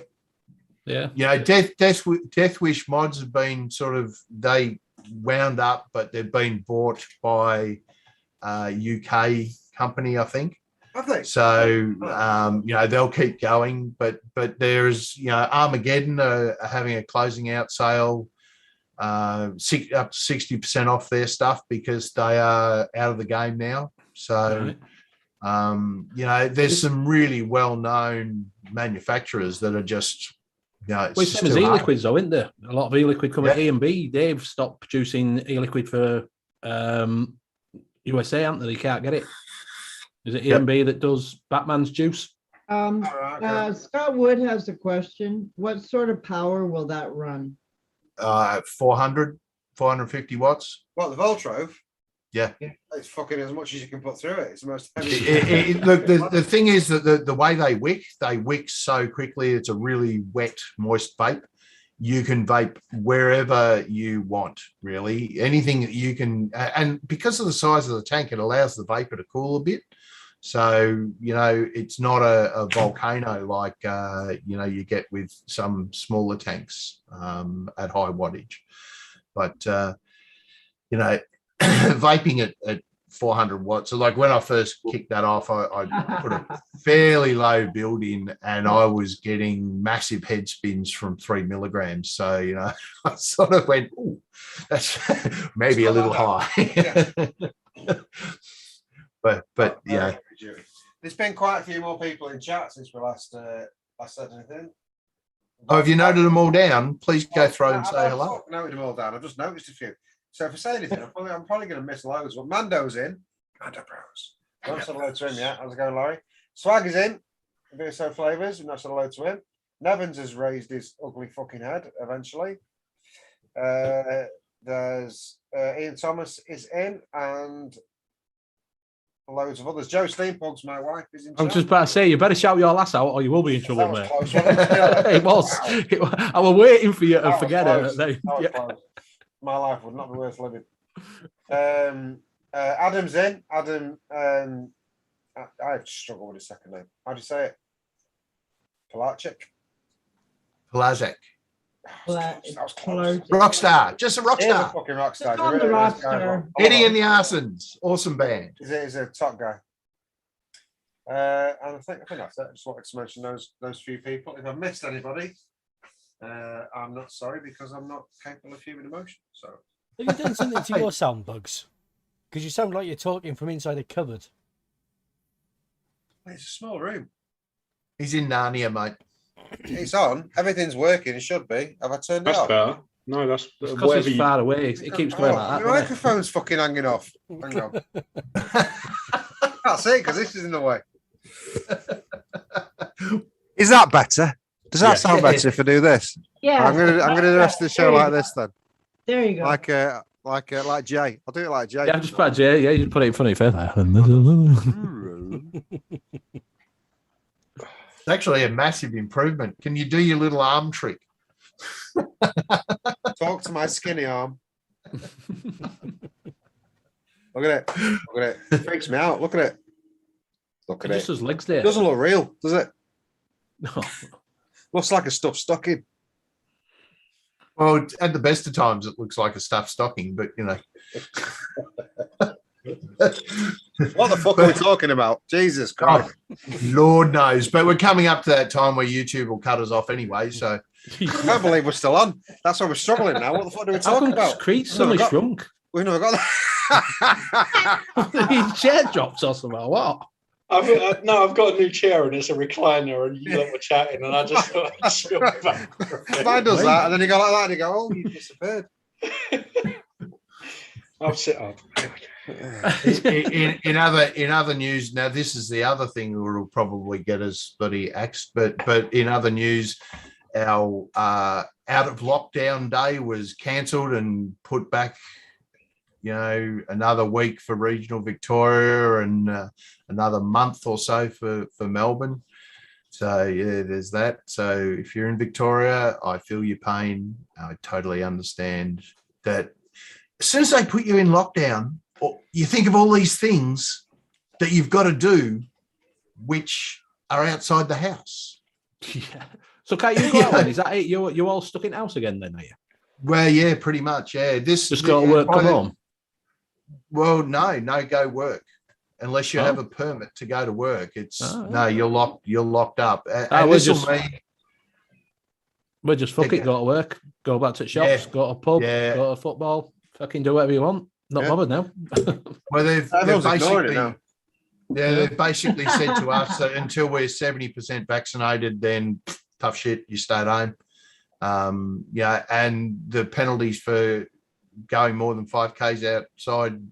Death Wish mods have been they wound up, but they've been bought by a UK company, I think. Have they? So they'll keep going, but there's Armageddon are having a closing out sale, up to 60% off their stuff because they are out of the game now. So there's some really well known manufacturers that are just well, it's same as e-liquids though, isn't there? A lot of e-liquid coming A&B. They've stopped producing e-liquid for USA, haven't they? They can't get it. Is it E&B that does Batman's juice? Scott Wood has a question. What sort of power will that run? 450 watts. What, the Voltrove? Yeah. It's fucking as much as you can put through it. It's the most heavy. Look, the thing is that the way they wick so quickly. It's a really wet, moist vape. you can vape wherever you want, really. Anything that you can, and because of the size of the tank, it allows the vapor to cool a bit. So, it's not a volcano like, you get with some smaller tanks at high wattage. But, vaping at 400 watts. So like when I first kicked that off, I put a fairly low build in and I was getting massive head spins from 3 milligrams. So, I sort of went, ooh, that's maybe a little high. but yeah. There's been quite a few more people in chat since we last said anything. Oh, have you noted them all down? Please go through and say hello. I've noted them all down. I've just noticed a few. So if I say anything, I'm probably going to miss loads. But Mando's in. Mando Bros. Not said hello to him yet. How's it going, Larry? Swag is in. So Flavors. Not said hello to him. Nevins has raised his ugly fucking head eventually. There's Ian Thomas is in, and loads of others. Joe Steampunk's my wife is in. I was just about to say, you better shout your lass out, or you will be in trouble, mate. It was. I was waiting for you to forget it. My life would not be worth living. Adam's in. Adam. I struggle with his second name. How do you say it? Pelagic. Pelagic. That was close. Rockstar, just a rock star. Fucking rock star. On the rock star. Eddie and the Arsons, awesome band. He's a top guy. And I think that's it. I just wanted to mention those few people. If I've missed anybody, I'm not sorry because I'm not capable of human emotion. So have you done something to your sound bugs? Because you sound like you're talking from inside a cupboard. It's a small room. He's in Narnia, mate. It's on. Everything's working. It should be. Have I turned it off? Better. No, that's because it's far away. It keeps going like that. The microphone's fucking hanging off. Hang on. Can't see it because this is in the way. Is that better? Does that sound better if I do this? Yeah. I'm gonna do the rest of the show like this then. There you go. Like Jay. I'll do it like Jay. Yeah, just about Jay. Yeah, you put it in front of your face. It's actually a massive improvement. Can you do your little arm trick? Talk to my skinny arm. Look at it. Look at it. It freaks me out. Look at it. Look at it. Just his legs there. It doesn't look real, does it? No. Looks like a stuffed stocking. Well, at the best of times, it looks like a stuffed stocking, but What the fuck are we talking about? Jesus Christ. Oh, Lord knows. But we're coming up to that time where YouTube will cut us off anyway. So I can't believe we're still on. That's why we're struggling now. What the fuck are we talking about? Creech suddenly shrunk. We've never got that. His chair drops or something. What? I've got a new chair and it's a recliner, and you lot were chatting, and I just thought I'd spill back. Mine does that, and then you go like that, and you go, "Oh, you disappeared." I'll sit up. in other news, now this is the other thing that will probably get us bloody axed, but in other news, our out of lockdown day was cancelled and put back. Another week for regional Victoria and another month or so for Melbourne. So yeah, there's that. So if you're in Victoria, I feel your pain. I totally understand that. As soon as they put you in lockdown, you think of all these things that you've got to do, which are outside the house. Yeah. So can't you go out then? Is that it? You're all stuck in the house again then, are you? Well, yeah, pretty much. Yeah. Just go to work, come home. Well, no, go work unless you have a permit to go to work. It's you're locked up. We're just fuck it, go to work, go back to the shops, go to a pub, go to football, fucking do whatever you want. Not bothered now. Well, they've basically said to us that until we're 70% vaccinated, then tough shit, you stay at home. And the penalties for going more than 5Ks outside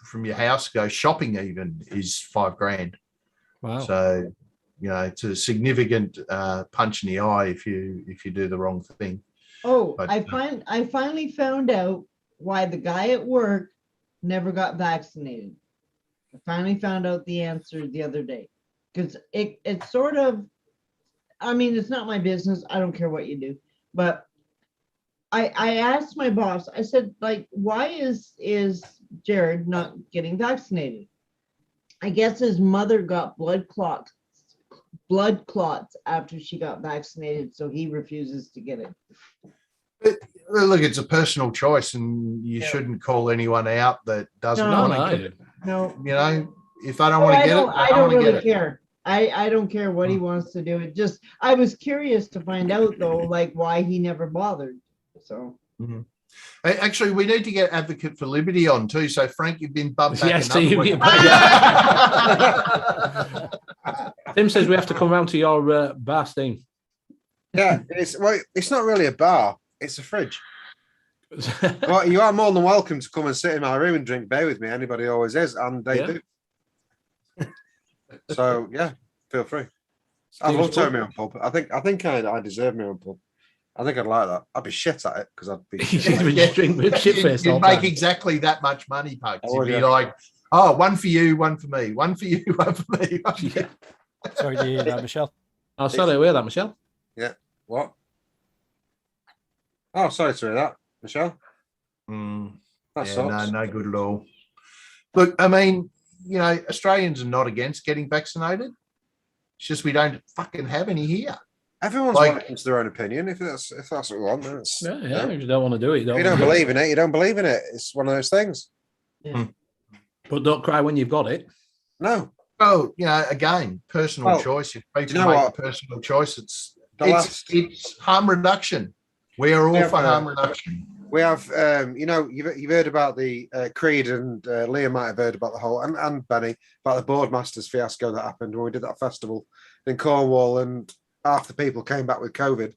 from your house, go shopping even, is $5,000. Wow. So, it's a significant punch in the eye if you do the wrong thing. I finally found out why the guy at work never got vaccinated. I finally found out the answer the other day, because it's sort of, I mean, it's not my business. I don't care what you do, but I asked my boss, I said, like, why is Jared not getting vaccinated? I guess his mother got blood clots after she got vaccinated, so he refuses to get it. Well, look, it's a personal choice, and you shouldn't call anyone out that doesn't No, want to get it. No. You know, if I don't want to get it, I don't want to really get it. care. I don't care what he wants to do. It just, I was curious to find out though, like why he never bothered. So. Mhm. Actually, we need to get Advocate for Liberty on too. So, Frank, you've been bumped back. Yes, another week. Tim says we have to come round to your bar, Steve. Yeah, it's not really a bar; it's a fridge. Well, you are more than welcome to come and sit in my room and drink beer with me. Anybody always is, and they do. So yeah, feel free. I'd love to have my own pub. I think I deserve my own pub. I think I'd like that. I'd be shit at it because I'd be You'd make exactly that much money, Pugs. You'd be like, oh, one for you, one for me, one for you, one for me. Sorry to hear that, Michelle. Oh, sorry to hear that, Michelle. Yeah. What? Oh, sorry to hear that, Michelle. That sucks. No good at all. Look, I mean, you know, Australians are not against getting vaccinated. It's just we don't fucking have any here. Everyone's welcome to their own opinion. If that's what we want, then it's, if you don't want to do it, if you don't believe in it, you don't believe in it. It's one of those things. Yeah. But don't cry when you've got it. No. Oh, you know, again, personal choice. If people make a personal choice, it's harm reduction. We are all for harm reduction. We have, you know, you've heard about the Creed, and Liam might have heard about the whole, and Benny, about the Boardmasters fiasco that happened when we did that festival in Cornwall, and half the people came back with COVID.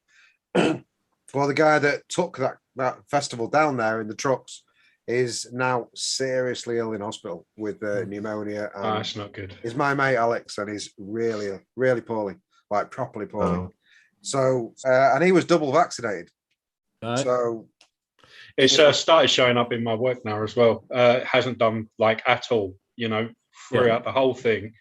Well, the guy that took that festival down there in the trucks is now seriously ill in hospital with pneumonia. And that's not good. He's my mate Alex, and he's really, really poorly, like properly poorly. Oh. So, and he was double vaccinated. Right. So it's started showing up in my work now as well. Hasn't done like at all, you know, throughout the whole thing.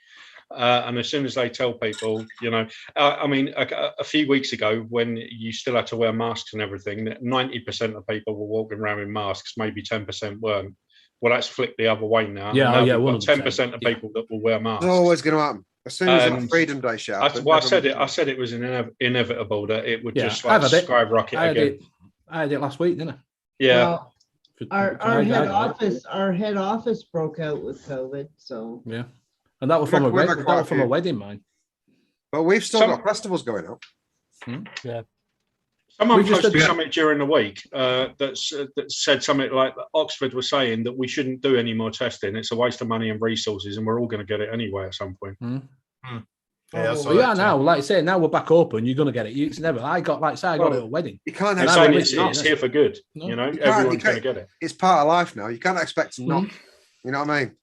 And as soon as they tell people, you know, I mean, a few weeks ago when you still had to wear masks and everything, 90% of people were walking around in masks, maybe 10% weren't. Well, that's flipped the other way now. Yeah, we've got 10% of people that will wear masks. It's always going to happen. As soon as that Freedom Day shit happened. I said it was inevitable that it would just like skyrocket again. I had it last week, didn't I? Yeah. Well, our head office broke out with COVID, so yeah. And that was from a wedding, mine. But we've still got festivals going up. Yeah. Someone posted something during the week that said something like Oxford was saying that we shouldn't do any more testing. It's a waste of money and resources, and we're all going to get it anyway at some point. Yeah, now, like I say, now we're back open. You're going to get it. It's never. I got it at a wedding. You can't. It's here for good. No. You know, everyone's going to get it. It's part of life now. You can't expect to not. You know what I mean?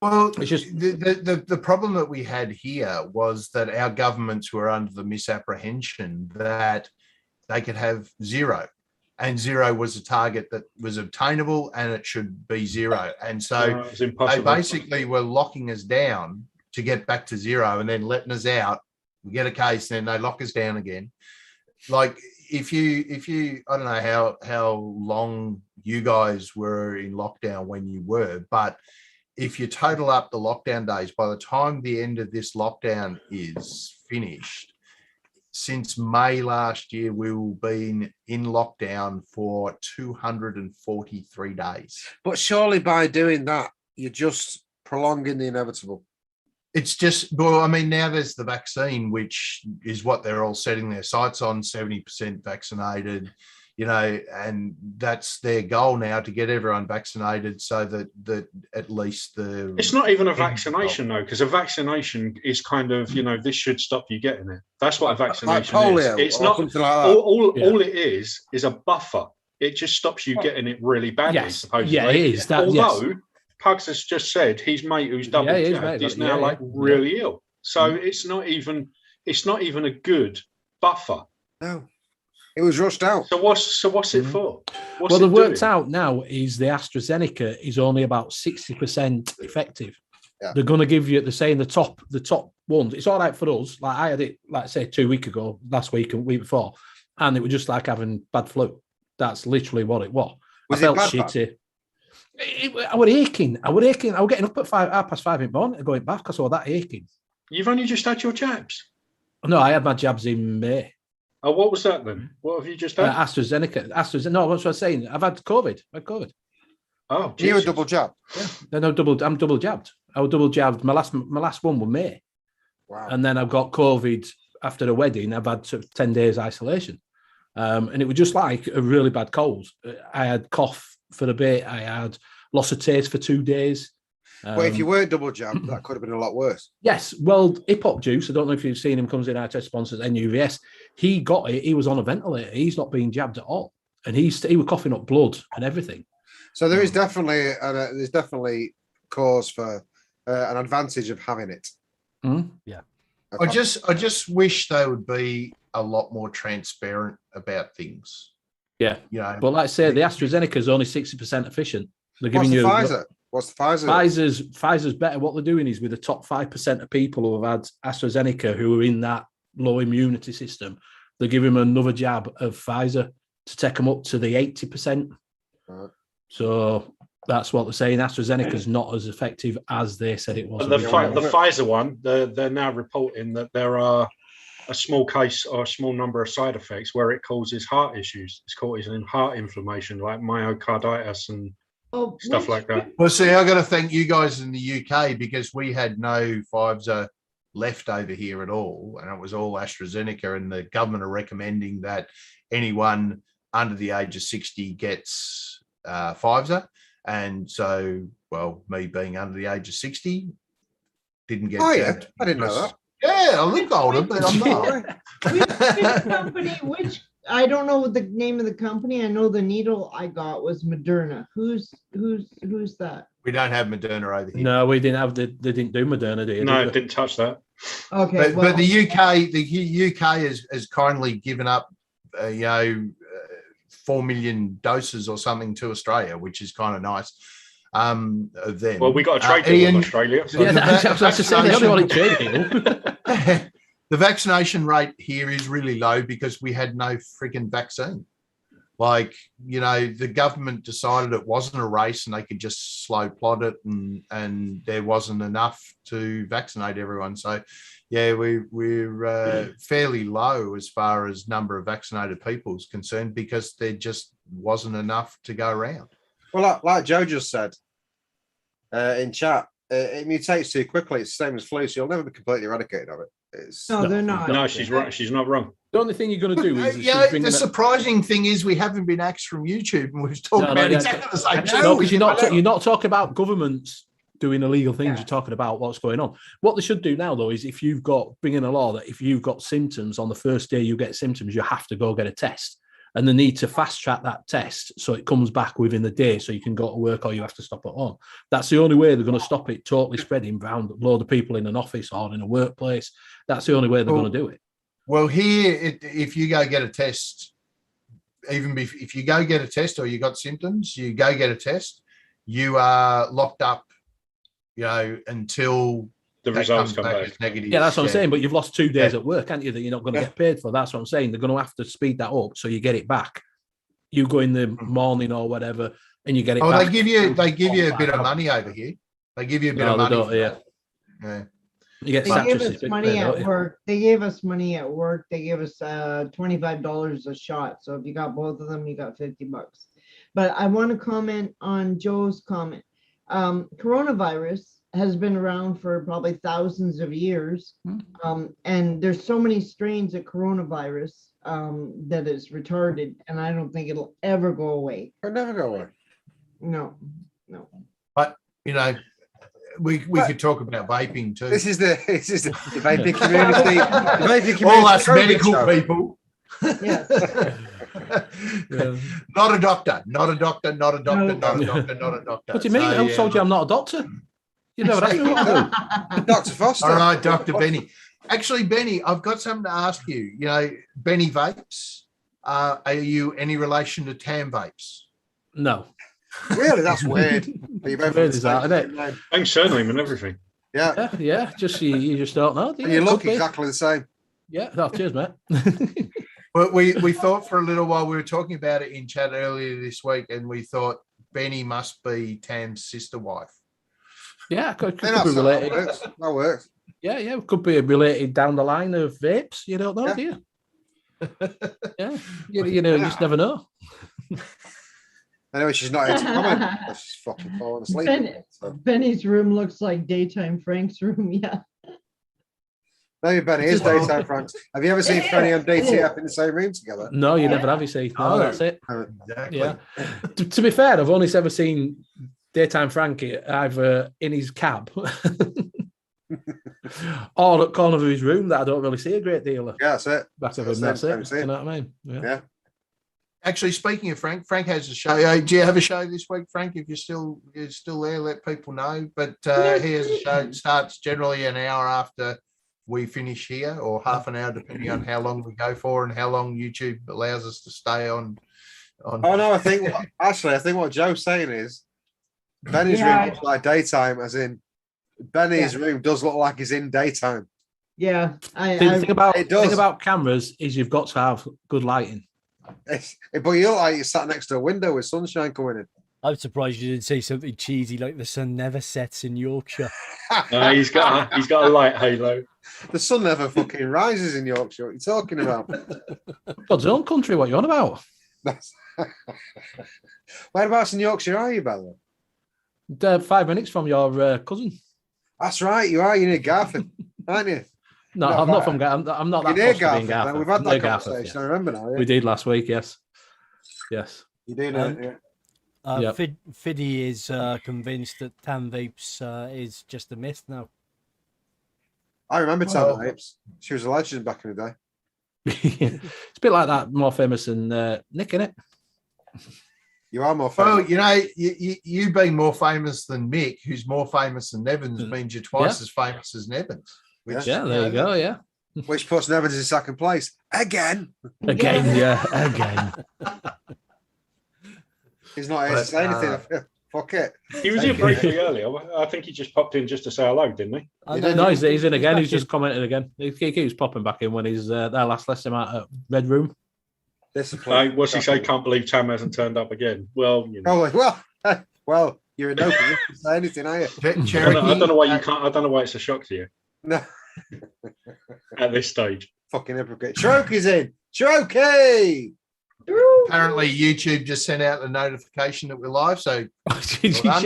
Well, it's just the problem that we had here was that our governments were under the misapprehension that they could have zero, and zero was a target that was obtainable, and it should be zero. And so they basically were locking us down to get back to zero, and then letting us out. We get a case, then they lock us down again. Like if you, I don't know how long you guys were in lockdown when you were, but if you total up the lockdown days, by the time the end of this lockdown is finished, since May last year, we will be in lockdown for 243 days. But surely by doing that, you're just prolonging the inevitable. It's just, well, I mean, now there's the vaccine, which is what they're all setting their sights on, 70% vaccinated. You know, and that's their goal now, to get everyone vaccinated so that at least it's not even a vaccination though, because a vaccination is kind of, you know, this should stop you getting it. That's what a vaccination is. It's not like all it is a buffer. It just stops you getting it really badly, supposedly. Yeah, it is. Although Pugs has just said his mate who's double jabbed is now really ill. So it's not even a good buffer. No. It was rushed out. So what's it for? Well, they've worked out now is the AstraZeneca is only about 60% effective. Yeah. They're going to give you, they're saying the top ones. It's all right for us. Like I had it, like say 2 weeks ago, last week and week before, and it was just like having bad flu. That's literally what it was. Was I felt it bad, shitty. I was aching. I was getting up at 5:30 in the morning going back because I was that aching. You've only just had your jabs. No, I had my jabs in May. Oh, what was that then? What have you just had? AstraZeneca. No, that's what I was saying. I've had COVID. Oh, You were Jesus. double jab. Yeah. Then I'm double jabbed. I was double jabbed. My last one was May. Wow. And then I've got COVID after a wedding. I've had sort of 10 days isolation. And it was just like a really bad cold. I had cough for a bit. I had loss of taste for 2 days. But if you weren't double jabbed, that could have been a lot worse. Yes. Well, Hip Hop Juice, I don't know if you've seen him, comes in our test sponsors, NUVS. He got it. He was on a ventilator. He's not being jabbed at all. And he was coughing up blood and everything. So there is definitely cause for an advantage of having it. Yeah. I just wish they would be a lot more transparent about things. Yeah. You know, But like I say, the AstraZeneca is only 60% efficient. They're What's giving the you Pfizer? What's the Pfizer? Pfizer's better. What they're doing is with the top 5% of people who have had AstraZeneca who are in that low immunity system, they're giving them another jab of Pfizer to take them up to the 80%. Right. So that's what they're saying. AstraZeneca is not as effective as they said it was. The Pfizer one, they're now reporting that there are a small case or a small number of side effects where it causes heart issues. It's causing heart inflammation, like myocarditis and stuff like that. well, see, I got to thank you guys in the UK because we had no Pfizer left over here at all, and it was all AstraZeneca. And the government are recommending that anyone under the age of 60 gets Pfizer. And so, well, me being under the age of 60, didn't get. Oh yeah, I didn't know that. Yeah, I look older, but I'm not. Which company? I don't know what the name of the company. I know the needle I got was Moderna. Who's that? We don't have Moderna over here. No, we didn't have. They didn't do Moderna, did they? No, didn't touch that. Okay, but the UK has kindly given up, 4 million doses or something to Australia, which is kind of nice. Of them. Well, we got a trade deal with Australia. So. Yeah, that's to say they only want to trade deal. The vaccination rate here is really low because we had no freaking vaccine. Like, the government decided it wasn't a race and they could just slow plod it, and there wasn't enough to vaccinate everyone. So, yeah, we're fairly low as far as number of vaccinated people is concerned because there just wasn't enough to go around. Well, like Joe just said in chat, it mutates too quickly. It's the same as flu, so you'll never be completely eradicated of it. No, they're not. No, she's right. She's not wrong. The only thing you're going to do is the surprising thing is we haven't been axed from YouTube, and we've talked about exactly the same thing. No, because you're not talking about governments doing illegal things. Yeah. You're talking about what's going on. What they should do now, though, is if you've got bring in a law that if you've got symptoms on the first day you get symptoms, you have to go get a test. And they need to fast track that test so it comes back within the day so you can go to work or you have to stop at home. That's the only way they're going to stop it totally spreading around a load of people in an office or in a workplace. That's the only way they're going to do it. Well, here, if you go get a test, even if you go get a test or you got symptoms, you go get a test, you are locked up, until the results come back. Negative. Yeah, that's what I'm saying. But you've lost 2 days at work, haven't you, that you're not going to get paid for? That's what I'm saying. They're going to have to speed that up so you get it back. You go in the morning or whatever, and you get it back. They give you a bit of money over here. They give you a bit of money. Yeah. You get they gave us money at work. They gave us money at work. They gave us $25 a shot. So if you got both of them, you got $50. But I want to comment on Joe's comment. Coronavirus has been around for probably thousands of years. And there's so many strains of coronavirus that is retarded, and I don't think it'll ever go away. It'll never go away. No. But, we could talk about vaping too. This is the vaping community. The vaping community. All us medical people. Yes. Not a doctor. Not a doctor. Not a doctor. Not a doctor. Not a doctor. What do you mean? I told you I'm not a doctor. You never asked me what I do. Dr. Foster. All right, Dr. Benny. Actually, Benny, I've got something to ask you. Benny Vapes, are you any relation to Tam Vapes? No. Really? That's weird. Are you both Weird is that, isn't it? Thanks, surname and everything. Yeah. Yeah. Just you just don't know. And you look exactly the same. Yeah. Oh, cheers, mate. But we thought for a little while, we were talking about it in chat earlier this week, and we thought Benny must be Tam's sister wife. Yeah, could be That related. works. That works. Yeah, could be related down the line of vapes. You don't know, do you? Yeah, you know, you just never know. Anyway, she's not here to comment. She's fucking falling asleep. Benny's room looks like daytime Frank's room. Yeah. Maybe Benny is daytime Frank. Have you ever seen Benny and DTF in the same room together? No, you never have. You see, no, that's it. Exactly. Yeah. To be fair, I've only ever seen daytime Frankie either in his cab or at corner of his room that I don't really see a great deal of. Yeah, that's it. Back of him, that's it. You know what I mean? Yeah. Actually, speaking of Frank has a show. Do you have a show this week, Frank? If you're still there, let people know. But he has a show. It starts generally an hour after we finish here, or half an hour, depending on how long we go for and how long YouTube allows us to stay on. Oh no, I think what Joe's saying is Benny's room looks like daytime, as in Benny's room does look like he's in daytime. Yeah, the thing about cameras is you've got to have good lighting. But you look like you're sat next to a window with sunshine coming in. I'm surprised you didn't say something cheesy like the sun never sets in Yorkshire. No, he's got a light halo. The sun never fucking rises in Yorkshire. What are you talking about? God's own country, what you on about? Whereabouts in Yorkshire are you, Bella? 5 minutes from your cousin. That's right, you are. You're near Garford, aren't you? No, I'm not from Garford. I'm not that You're near close to being Garford. Garford. We've had that Garford, conversation. yeah. I remember now. Yeah. We did last week, yes. Yes. You do know. Yeah. Fiddy is convinced that Tam Vapes is just a myth now. I remember Tam Vapes. She was a legend back in the day. It's a bit like that, more famous than Nick, innit? You are more famous. Well, you know, you being more famous than Mick, who's more famous than Nevins, means you're twice as famous as Nevins. Which, there you go, yeah. Which puts Nevins in second place. Again. Again. He's not here to say anything. Fuck it. He was here briefly earlier. I think he just popped in just to say hello, didn't he? No, he's in again. He's just commented again. He keeps popping back in when he's there last lesson at Red Room. What's he say? Can't believe Tam hasn't turned up again. Well, you know. Well, you're in no position to say anything, are you? I don't know why you can't. I don't know why it's a shock to you. No. At this stage. Fucking hypocrite. Cherokie's in. Cherokee! Apparently, YouTube just sent out a notification that we're live. So, hey,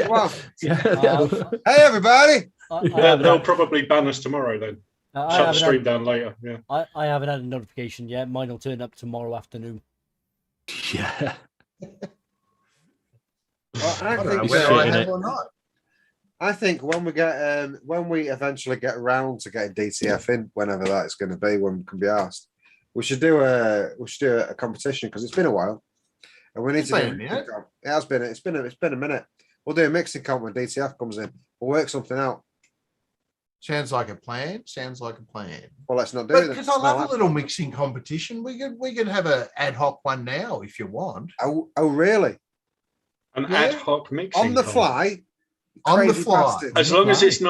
everybody! They'll probably ban us tomorrow then. Shut the stream down later. Yeah. I haven't had a notification yet. Mine will turn up tomorrow afternoon. Yeah. I think when we get when we eventually get around to getting DTF in, whenever that's going to be, when we can be asked, we should do a competition, because it's been a while, and we need to do it. It has been. It's been a minute. We'll do a mixing comp when DTF comes in. We'll work something out. Sounds like a plan. Well, let's not do it. Because I love a little mixing competition. We could have an ad hoc one now if you want. Oh, really? Ad hoc mixing on the fly. On the fly. As long as it's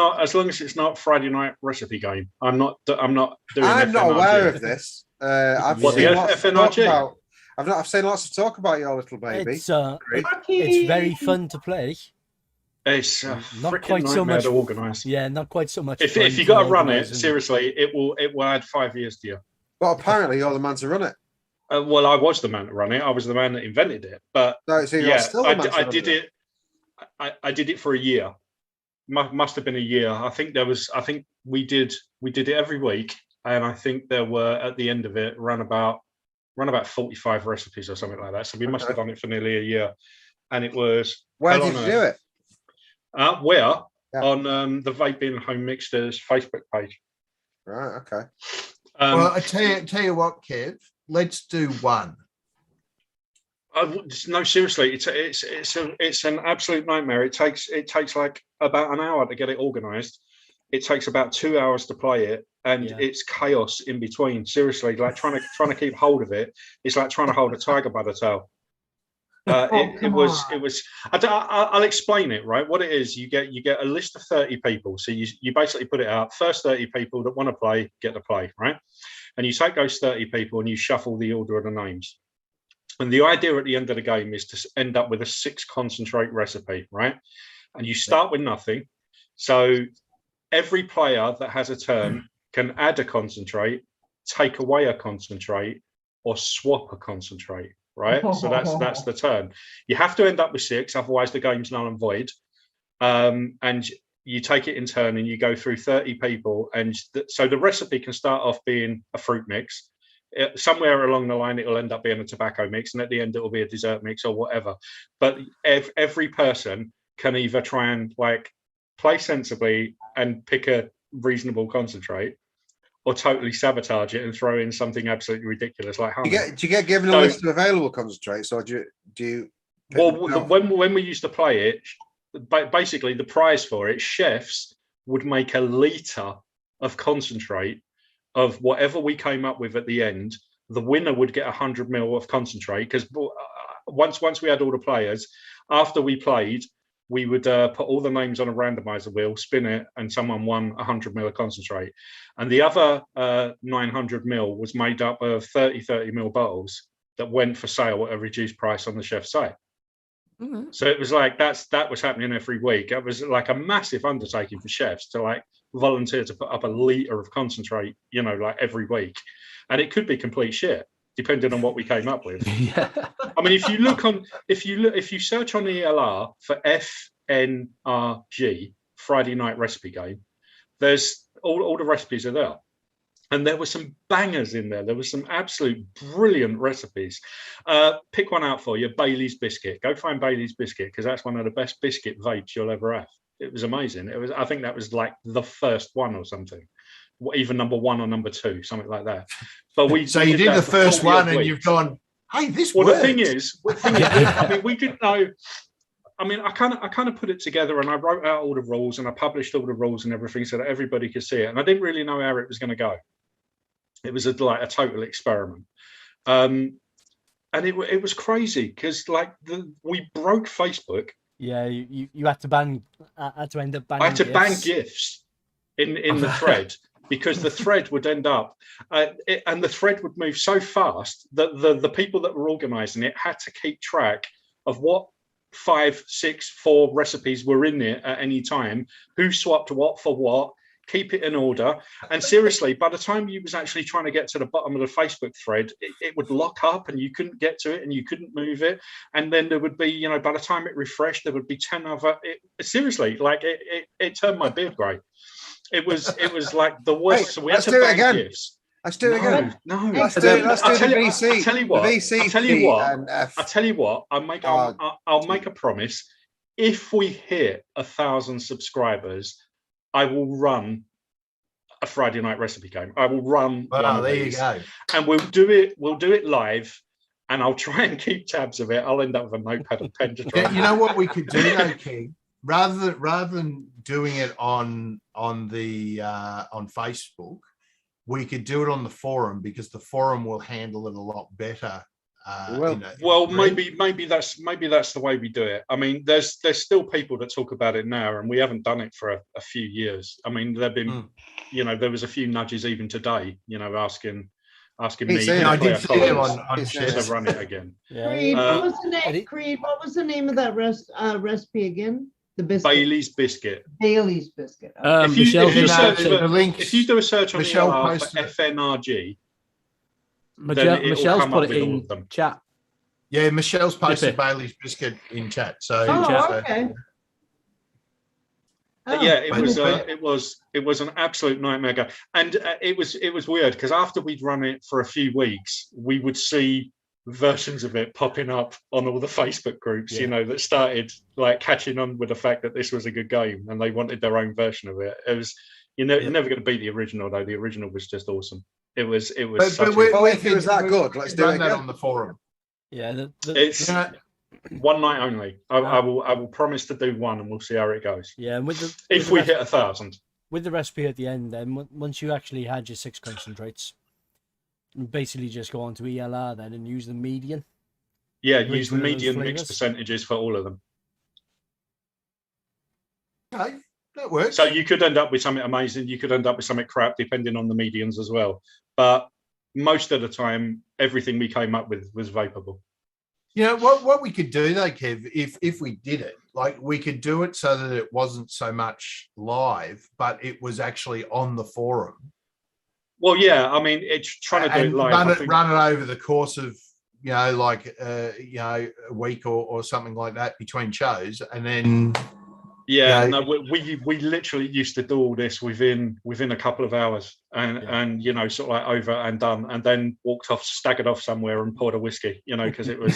not Friday night recipe game. I'm not doing. I'm not aware of this. I've seen lots of talk about. I've seen lots of talk about your little baby. It's very fun to play. It's not quite so much to organise. Yeah, not quite so much. If you got to run it, seriously, it will add 5 years to you. But apparently, you're the man to run it. Well, I was the man to run it. I was the man that invented it. But I did it. I did it for a year. Must have been a year. I think we did it every week, and I think there were at the end of it run about 45 recipes or something like that. So we must have done it for nearly a year, and it was. Where did you do it? On the Vaping Home Mixers Facebook page. Right. Okay. Well, I tell you what, Kev. Let's do one. No, seriously, it's an absolute nightmare. It takes like about an hour to get it organised. It takes about 2 hours to play it, and it's chaos in between. Seriously, like trying to keep hold of it. It's like trying to hold a tiger by the tail. It was. I'll explain it. Right, what it is, you get a list of 30 people. So you basically put it out. First 30 people that want to play get to play. Right. and you take those 30 people and you shuffle the order of the names. And the idea at the end of the game is to end up with a 6 concentrate recipe, right? And you start with nothing. So every player that has a turn can add a concentrate, take away a concentrate, or swap a concentrate, right? So that's the turn. You have to end up with 6, otherwise the game's null and void. And you take it in turn and you go through 30 people. And so the recipe can start off being a fruit mix. Somewhere along the line, it'll end up being a tobacco mix. And at the end, it will be a dessert mix or whatever. But every person can either try and like play sensibly and pick a reasonable concentrate, or totally sabotage it and throw in something absolutely ridiculous like honey. Do you get given a list of available concentrates, or do you well, when we used to play it, basically the prize for it, chefs would make a litre of concentrate of whatever we came up with at the end. The winner would get 100 ml of concentrate, because once we had all the players, after we played, we would put all the names on a randomizer wheel, spin it, and someone won 100 ml of concentrate. And the other 900 ml was made up of 30 ml bottles that went for sale at a reduced price on the chef's site. Mm-hmm. So it was like that was happening every week. It was like a massive undertaking for chefs to like volunteer to put up a litre of concentrate, you know, like every week. And it could be complete shit, depending on what we came up with. Yeah. I mean, if you search on ELR for FNRG, Friday Night Recipe Game, there's all the recipes are there. And there were some bangers in there. There were some absolute brilliant recipes. Pick one out for you, Bailey's Biscuit. Go find Bailey's Biscuit, because that's one of the best biscuit vapes you'll ever have. It was amazing. I think that was like the first one or something. Even number 1 or number 2, something like that. But so you did the first one and you've gone, hey, this well, works. The thing is, I mean, we didn't know. I mean, I kind of put it together, and I wrote out all the rules, and I published all the rules and everything so that everybody could see it. And I didn't really know how it was going to go. It was like a total experiment, and it was crazy, because like we broke Facebook. Yeah, you had to ban. Had to end up banning. I had to ban GIFs in the thread. Because the thread would end up, and the thread would move so fast that the people that were organising it had to keep track of what 5, 6, 4 recipes were in there at any time, who swapped what for what, keep it in order. And seriously, by the time you was actually trying to get to the bottom of the Facebook thread, it would lock up and you couldn't get to it and you couldn't move it. And then there would be, you know, by the time it refreshed, there would be 10 other. Seriously, like it turned my beard grey. It was like the worst. Hey, so we had to ban GIFs. Let's do it again. No, let's do the VC. I tell you what. VC I tell you what. and F. I tell you what. I'll make a promise. If we hit 1,000 subscribers, I will run a Friday Night Recipe Game. I will run. Well, there you go. And we'll do it. We'll do it live. And I'll try and keep tabs of it. I'll end up with a notepad and pen to try. You know what we could do, though, King? Rather than doing it on Facebook, we could do it on the forum, because the forum will handle it a lot better. Maybe that's the way we do it. I mean, there's still people that talk about it now, and we haven't done it for a few years. I mean, there've been, you know, there was a few nudges even today, you know, asking me to run it again. Creed, what was the name? Creed, what was the name of that recipe again? The biscuit. Bailey's Biscuit. Bailey's Biscuit. Okay. If you do a search on ELR for FNRG, Michelle's put it in chat. Yeah, Michelle's posted Bailey's Biscuit in chat. So, okay. Yeah, it was an absolute nightmare. And it was weird, because after we'd run it for a few weeks, we would see versions of it popping up on all the Facebook groups, you know, that started like catching on with the fact that this was a good game, and they wanted their own version of it. It was, you're never going to beat the original, though. The original was just awesome. It was. If it was that good, let's do it again on the forum. Yeah, it's one night only. I will promise to do one, and we'll see how it goes. Yeah, and if we hit 1,000 with the recipe at the end, then once you actually had your 6 concentrates, you basically just go on to ELR then and use the median. Yeah, use the median mix percentages for all of them. Okay, that works. So you could end up with something amazing. You could end up with something crap, depending on the medians as well. But most of the time, everything we came up with was vapable. You know what we could do though, Kev, if we did it, like we could do it so that it wasn't so much live, but it was actually on the forum. Well, yeah, I mean, it's trying to do it live. Run it over the course of like a week or something like that between shows, and then no, we literally used to do all this within a couple of hours, and sort of like over and done, and then walked off, staggered off somewhere, and poured a whiskey, because it was.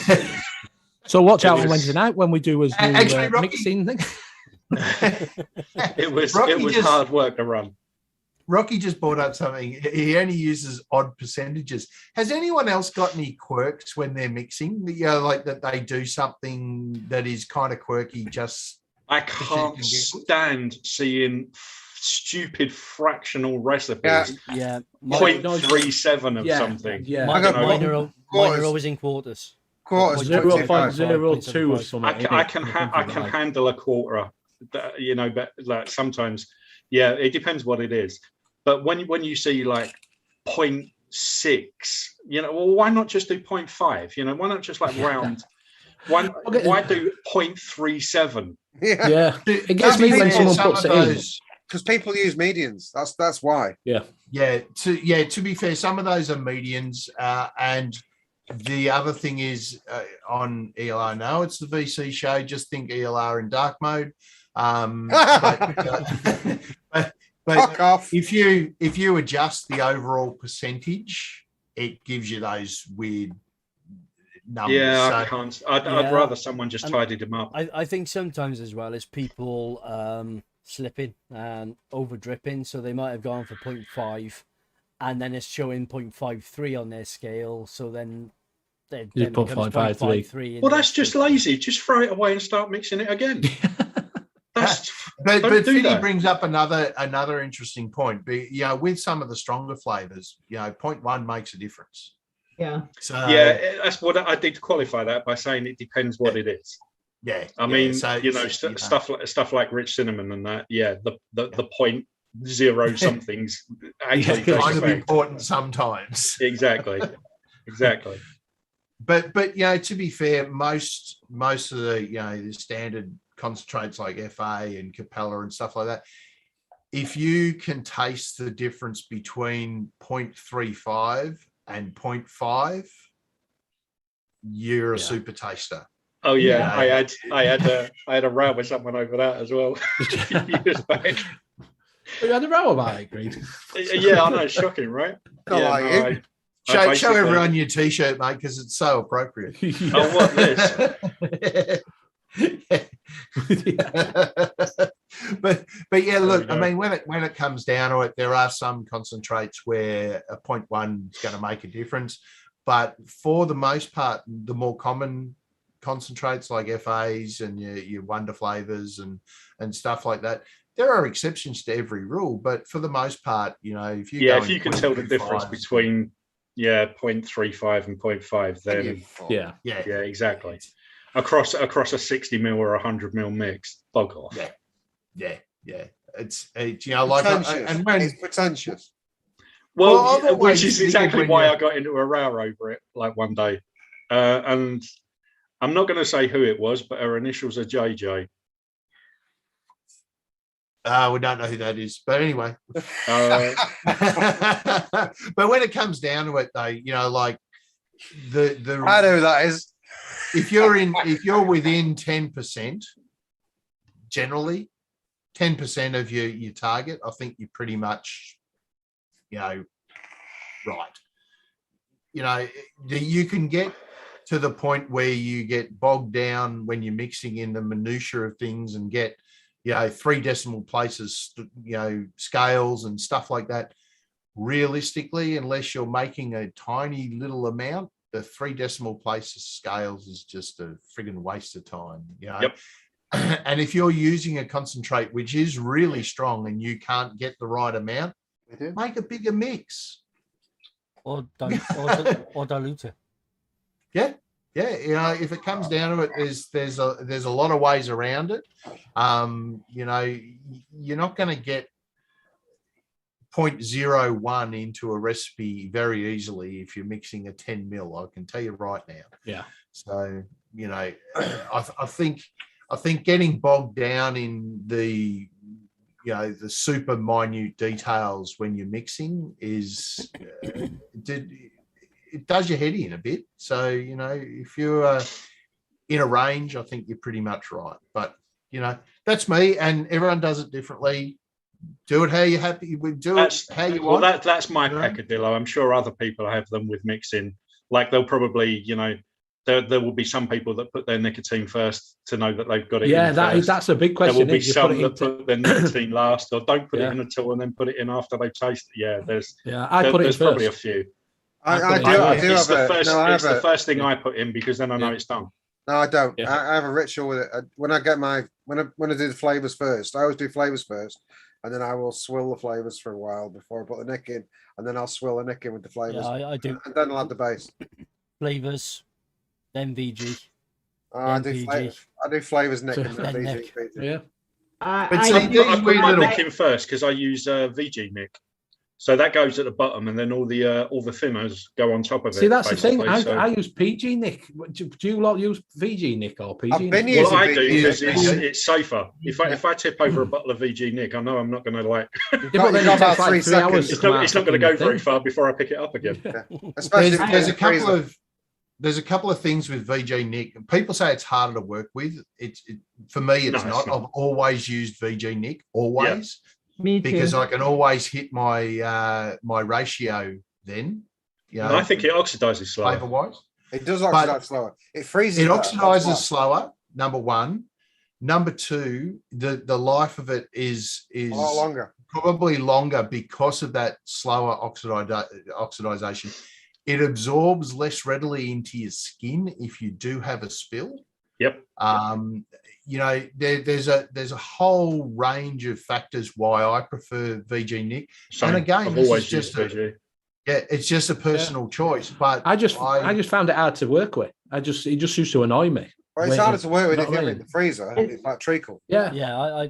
So watch out on Wednesday night when we do a mixing thing. It was hard work to run. Rocky just brought up something. He only uses odd percentages. Has anyone else got any quirks when they're mixing? Like that they do something that is kind of quirky. I can't stand seeing stupid fractional recipes. Yeah. 0.37 of something. Yeah. Mine are always in quarters. 0.02 or something. I can handle a quarter, but like sometimes, it depends what it is. But when you see like 0.6, why not just do 0.5? Why not just like round? Why do 0.37? Yeah. It gets me when someone puts it in. Because people use medians. That's why. Yeah. To be fair, some of those are medians, and the other thing is on ELR. No, it's the VC show. Just think ELR in dark mode. But Fuck off. If you adjust the overall percentage, it gives you those weird numbers. Yeah, I can't. I'd rather someone just tidied them up. I think sometimes as well is people slipping and over dripping, so they might have gone for 0.5 and then it's showing 0.53 on their scale, so then you put 0.53. Well, that's just lazy. Just throw it away and start mixing it again. But Fiddy brings up another interesting point. With some of the stronger flavors, 0.1 makes a difference. Yeah. So that's what I did qualify that by saying it depends what it is. Yeah. I mean, stuff like rich cinnamon and that. Yeah, the 0.0 somethings actually kind of important sometimes. Exactly. But to be fair, most of the standard concentrates like FA and Capella and stuff like that, if you can taste the difference between 0.35 and 0.5, you're a super taster. Oh yeah, I had a row with someone over that as well. Years back. You had a row about it, Greg. Yeah, I know, it's shocking, right? Show everyone your t-shirt, mate, because it's so appropriate. Oh, what this? but yeah, look, I mean, when it comes down to it, there are some concentrates where a 0.1 is going to make a difference, but for the most part, the more common concentrates like FAs and your wonder flavors and stuff like that, there are exceptions to every rule, but for the most part, if you can tell the difference between 0.35 and 0.5, then yeah, exactly. Across a 60 mil or 100 mil mix, bog off. Yeah. It's like, and when it's pretentious. Well, which is exactly why I got into a row over it, like one day, and I'm not going to say who it was, but her initials are JJ. We don't know who that is, but anyway. But when it comes down to it, though, like the I know who that is. If you're within 10%, generally 10% of your target, I think you're pretty much, right. You can get to the point where you get bogged down when you're mixing in the minutiae of things and get 3 decimal places, scales and stuff like that. Realistically, unless you're making a tiny little amount, the 3 decimal places scales is just a friggin' waste of time. Yep. And if you're using a concentrate which is really strong and you can't get the right amount, make a bigger mix. Or dilute it. Yeah. If it comes down to it, there's a lot of ways around it. You're not going to get 0.01 into a recipe very easily if you're mixing a 10 mil. I can tell you right now. Yeah. So, you know, I think getting bogged down in the, you know, the super minute details when you're mixing is it does your head in a bit. So, you know, if you're in a range, I think you're pretty much right. But, you know, that's me, and everyone does it differently. Do it how you're happy. Do it how you want. Well, that's my peccadillo. I'm sure other people have them with mixing. Like they'll probably, you know, there will be some people that put their nicotine first to know that they've got it. Yeah, in first. that's a big question. There will be some that put their nicotine last, or don't put it in at all and then put it in after they've tasted it. Yeah, I put it in there's first. probably a few. I do It's have the first thing I put in because then I know it's done. No, I don't. Yeah. I have a ritual with it. When I get when I do the flavors first, I always do flavors first, and then I will swill the flavors for a while before I put the nick in, and then I'll swill the nick in with the flavors. Yeah, I do. And then I'll add the base. Flavors, then VG. I then do flavors nick and Then then nick. VG. Yeah. I put my nick in first because I use VG nick. So that goes at the bottom, and then all the thinners go on top of it. See, that's the thing. So. I use PG nick. Do you lot use VG nick or PG? Well, I do because it's safer. If I tip over a bottle of VG nick, I know I'm not going to like. It's not going to go very far before I pick it up again. Yeah. There's a couple of things with VG nick. People say it's harder to work with. For me, it's not. I've always used VG nick. Always. Yeah. Me too. Because I can always hit my my ratio then. You know, and I think it oxidizes slower. Flavor-wise. It does oxidize slower. It freezes. It oxidizes slower, number one. Number two, the life of it is a lot longer. Probably longer because of that slower oxidization. It absorbs less readily into your skin if you do have a spill. Yep. You know, there's a whole range of factors why I prefer VG nick. And again, it's just a personal choice. But I just found it hard to work with. It just used to annoy me. Well, it's harder to work with if you have it in the freezer. It's like treacle. Yeah. Yeah,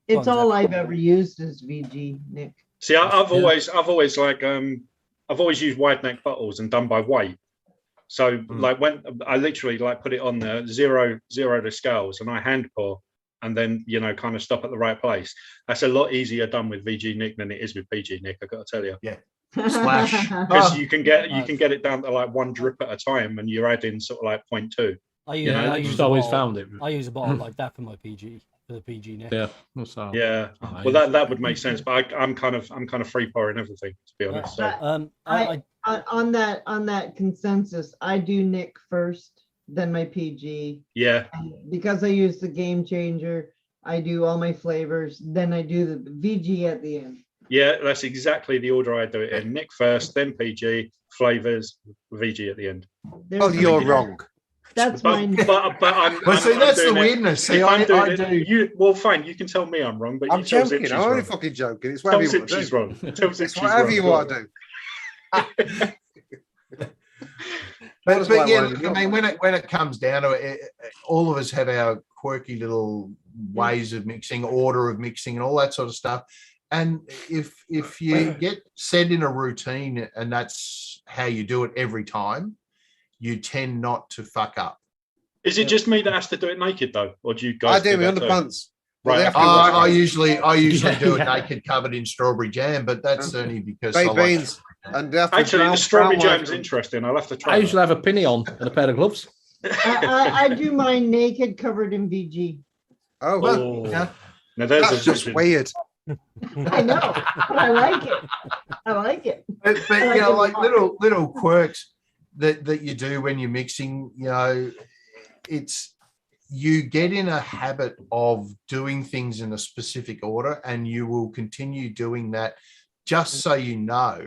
it's all I've ever used is VG nick. See, I've always used wide neck bottles and done by weight. So like when I literally like put it on there, zero to scales, and I hand pour and then, you know, kind of stop at the right place. That's a lot easier done with VG nick than it is with PG nick, I've got to tell you. Yeah. Splash. Because you can get it down to like one drip at a time, and you're adding sort of like 0.2. I always found it. I use a bottle like that for my PG. For the PG nick. Yeah. Yeah. Well, that would make sense, but I'm kind of free pouring everything, to be honest. So. On that consensus, I do nick first, then my PG. Yeah. And because I use the Game Changer, I do all my flavors, then I do the VG at the end. Yeah, that's exactly the order I do it in. Nick first, then PG, flavors, VG at the end. You're wrong. That's mine. But I'm. Well, see, that's the weirdness. See, I do. Well, fine. You can tell me I'm wrong, but I'm joking. I'm only fucking joking. It's whatever you want to do. Wrong. It's whatever you want to do. But yeah, look, I mean, when it comes down to it, all of us have our quirky little ways of mixing, order of mixing, and all that sort of stuff. And if you get set in a routine and that's how you do it every time, you tend not to fuck up. Is it just me that has to do it naked though, or do you guys? I do with underpants. Right. I usually do it naked, covered in strawberry jam, but that's only because baked beans. And actually, the strawberry jam is interesting. I'll have to try. I usually have a penny on and a pair of gloves. I do mine naked, covered in VG. Oh, well, yeah. Now that's just weird. I know, but I like it. I like it. But you know, like little quirks that you do when you're mixing, you know, you get in a habit of doing things in a specific order, and you will continue doing that. Just so you know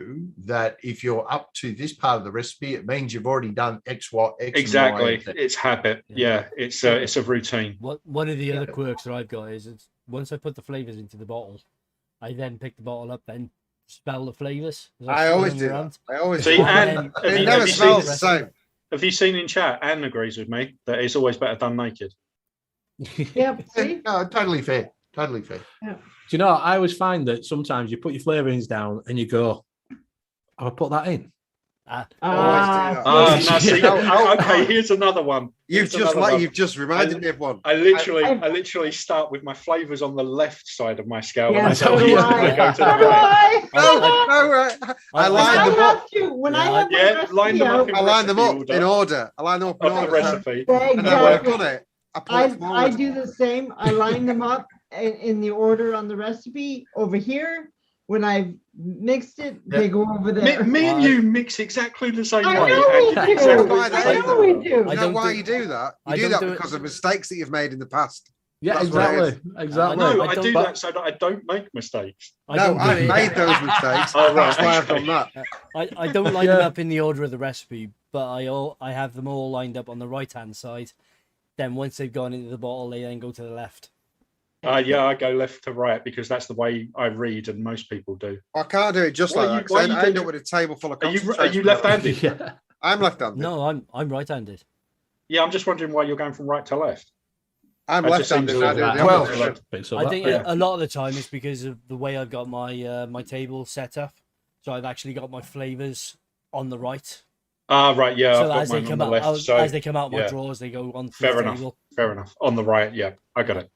that if you're up to this part of the recipe, it means you've already done X, Y, X. Exactly. It's habit. Yeah. It's a routine. One of the other quirks that I've got is once I put the flavors into the bottle, I then pick the bottle up, then smell the flavors. I always do that. I always see. And it never smells the same. Have you seen in chat? Anne agrees with me that it's always better done naked. Yeah. See? No, totally fair. Totally fair. Yeah. you know, I always find that sometimes you put your flavourings down and you go, have I put that in? Always do Now see, Oh, okay, here's another one. You've just reminded me of one. I literally start with my flavors on the left side of my scale, Yeah, and I so tell do you I. to go to So the do right. I. I When line I them up. have to, when I Yeah, have my Yeah, recipe line them up out, in I line them recipe up in order. I line them up in of the order. recipe. And then when I exactly. put it, I put it forward. I do the same. I line them up in the order on the recipe over here. When I've mixed it, they go over there. Me and you mix exactly the same I way. know we and do. exactly Why the they I same do know way. we do. You I know don't why do- you do that? You I do don't that do it- because of mistakes that you've made in the past. Yeah, That's what it exactly. is. Exactly. No, I I don't- do that so that I don't make mistakes. I No, don't do I've it. made those mistakes. Oh, right, That's why I've okay. done that. I don't line them Yeah. up in the order of the recipe, but I have them all lined up on the right hand side. Then once they've gone into the bottle, they then go to the left. Yeah, I go left to right because that's the way I read, and most people do. I can't do it just Why like you- that. 'Cause why then you I end do- up with a table full of Are you concentration. left-handed? Yeah. I'm left-handed. No, I'm right-handed. Yeah, I'm just wondering why you're going from right to left. I'm That just left-handed. seems a I do little the Well, opposite. Bits of I that, think yeah. a lot of the time it's because of the way I've got my my table set up. So I've actually got my flavors on the right. Right, yeah. so I've got as they mine on come the out, left. So as they come out my yeah. drawers, they go on Fair the enough. table. Fair enough. On the right, yeah, I got it.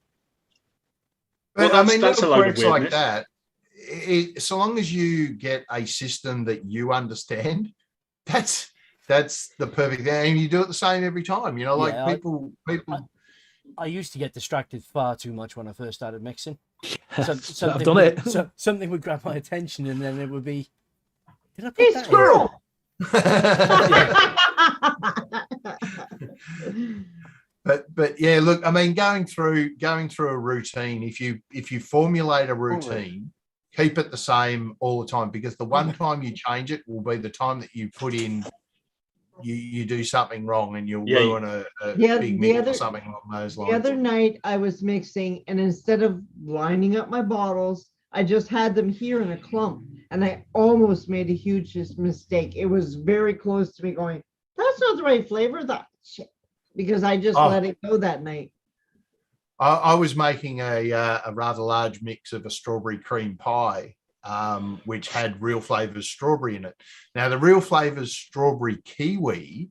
But Well, I mean, that's a little load of quirks like weirdness. that. So long as you get a system that you understand, that's the perfect thing. And you do it the same every time. You know, like Yeah, people. I used to get distracted far too much when I first started mixing. I've done it. Something would grab my attention, and then it would be, did I put Hey, that in? squirrel! But yeah, look, I mean, going through a routine, if you formulate a routine, keep it the same all the time, because the one time you change it will be the time that you put in you do something wrong, and you'll ruin a big mix or something along those lines. The other night I was mixing, and instead of lining up my bottles, I just had them here in a clump, and I almost made a huge mistake. It was very close to me going, that's not the right flavor. That shit, because I just let it go that night. I was making a rather large mix of a strawberry cream pie, which had Real Flavors strawberry in it. Now, the Real Flavors strawberry kiwi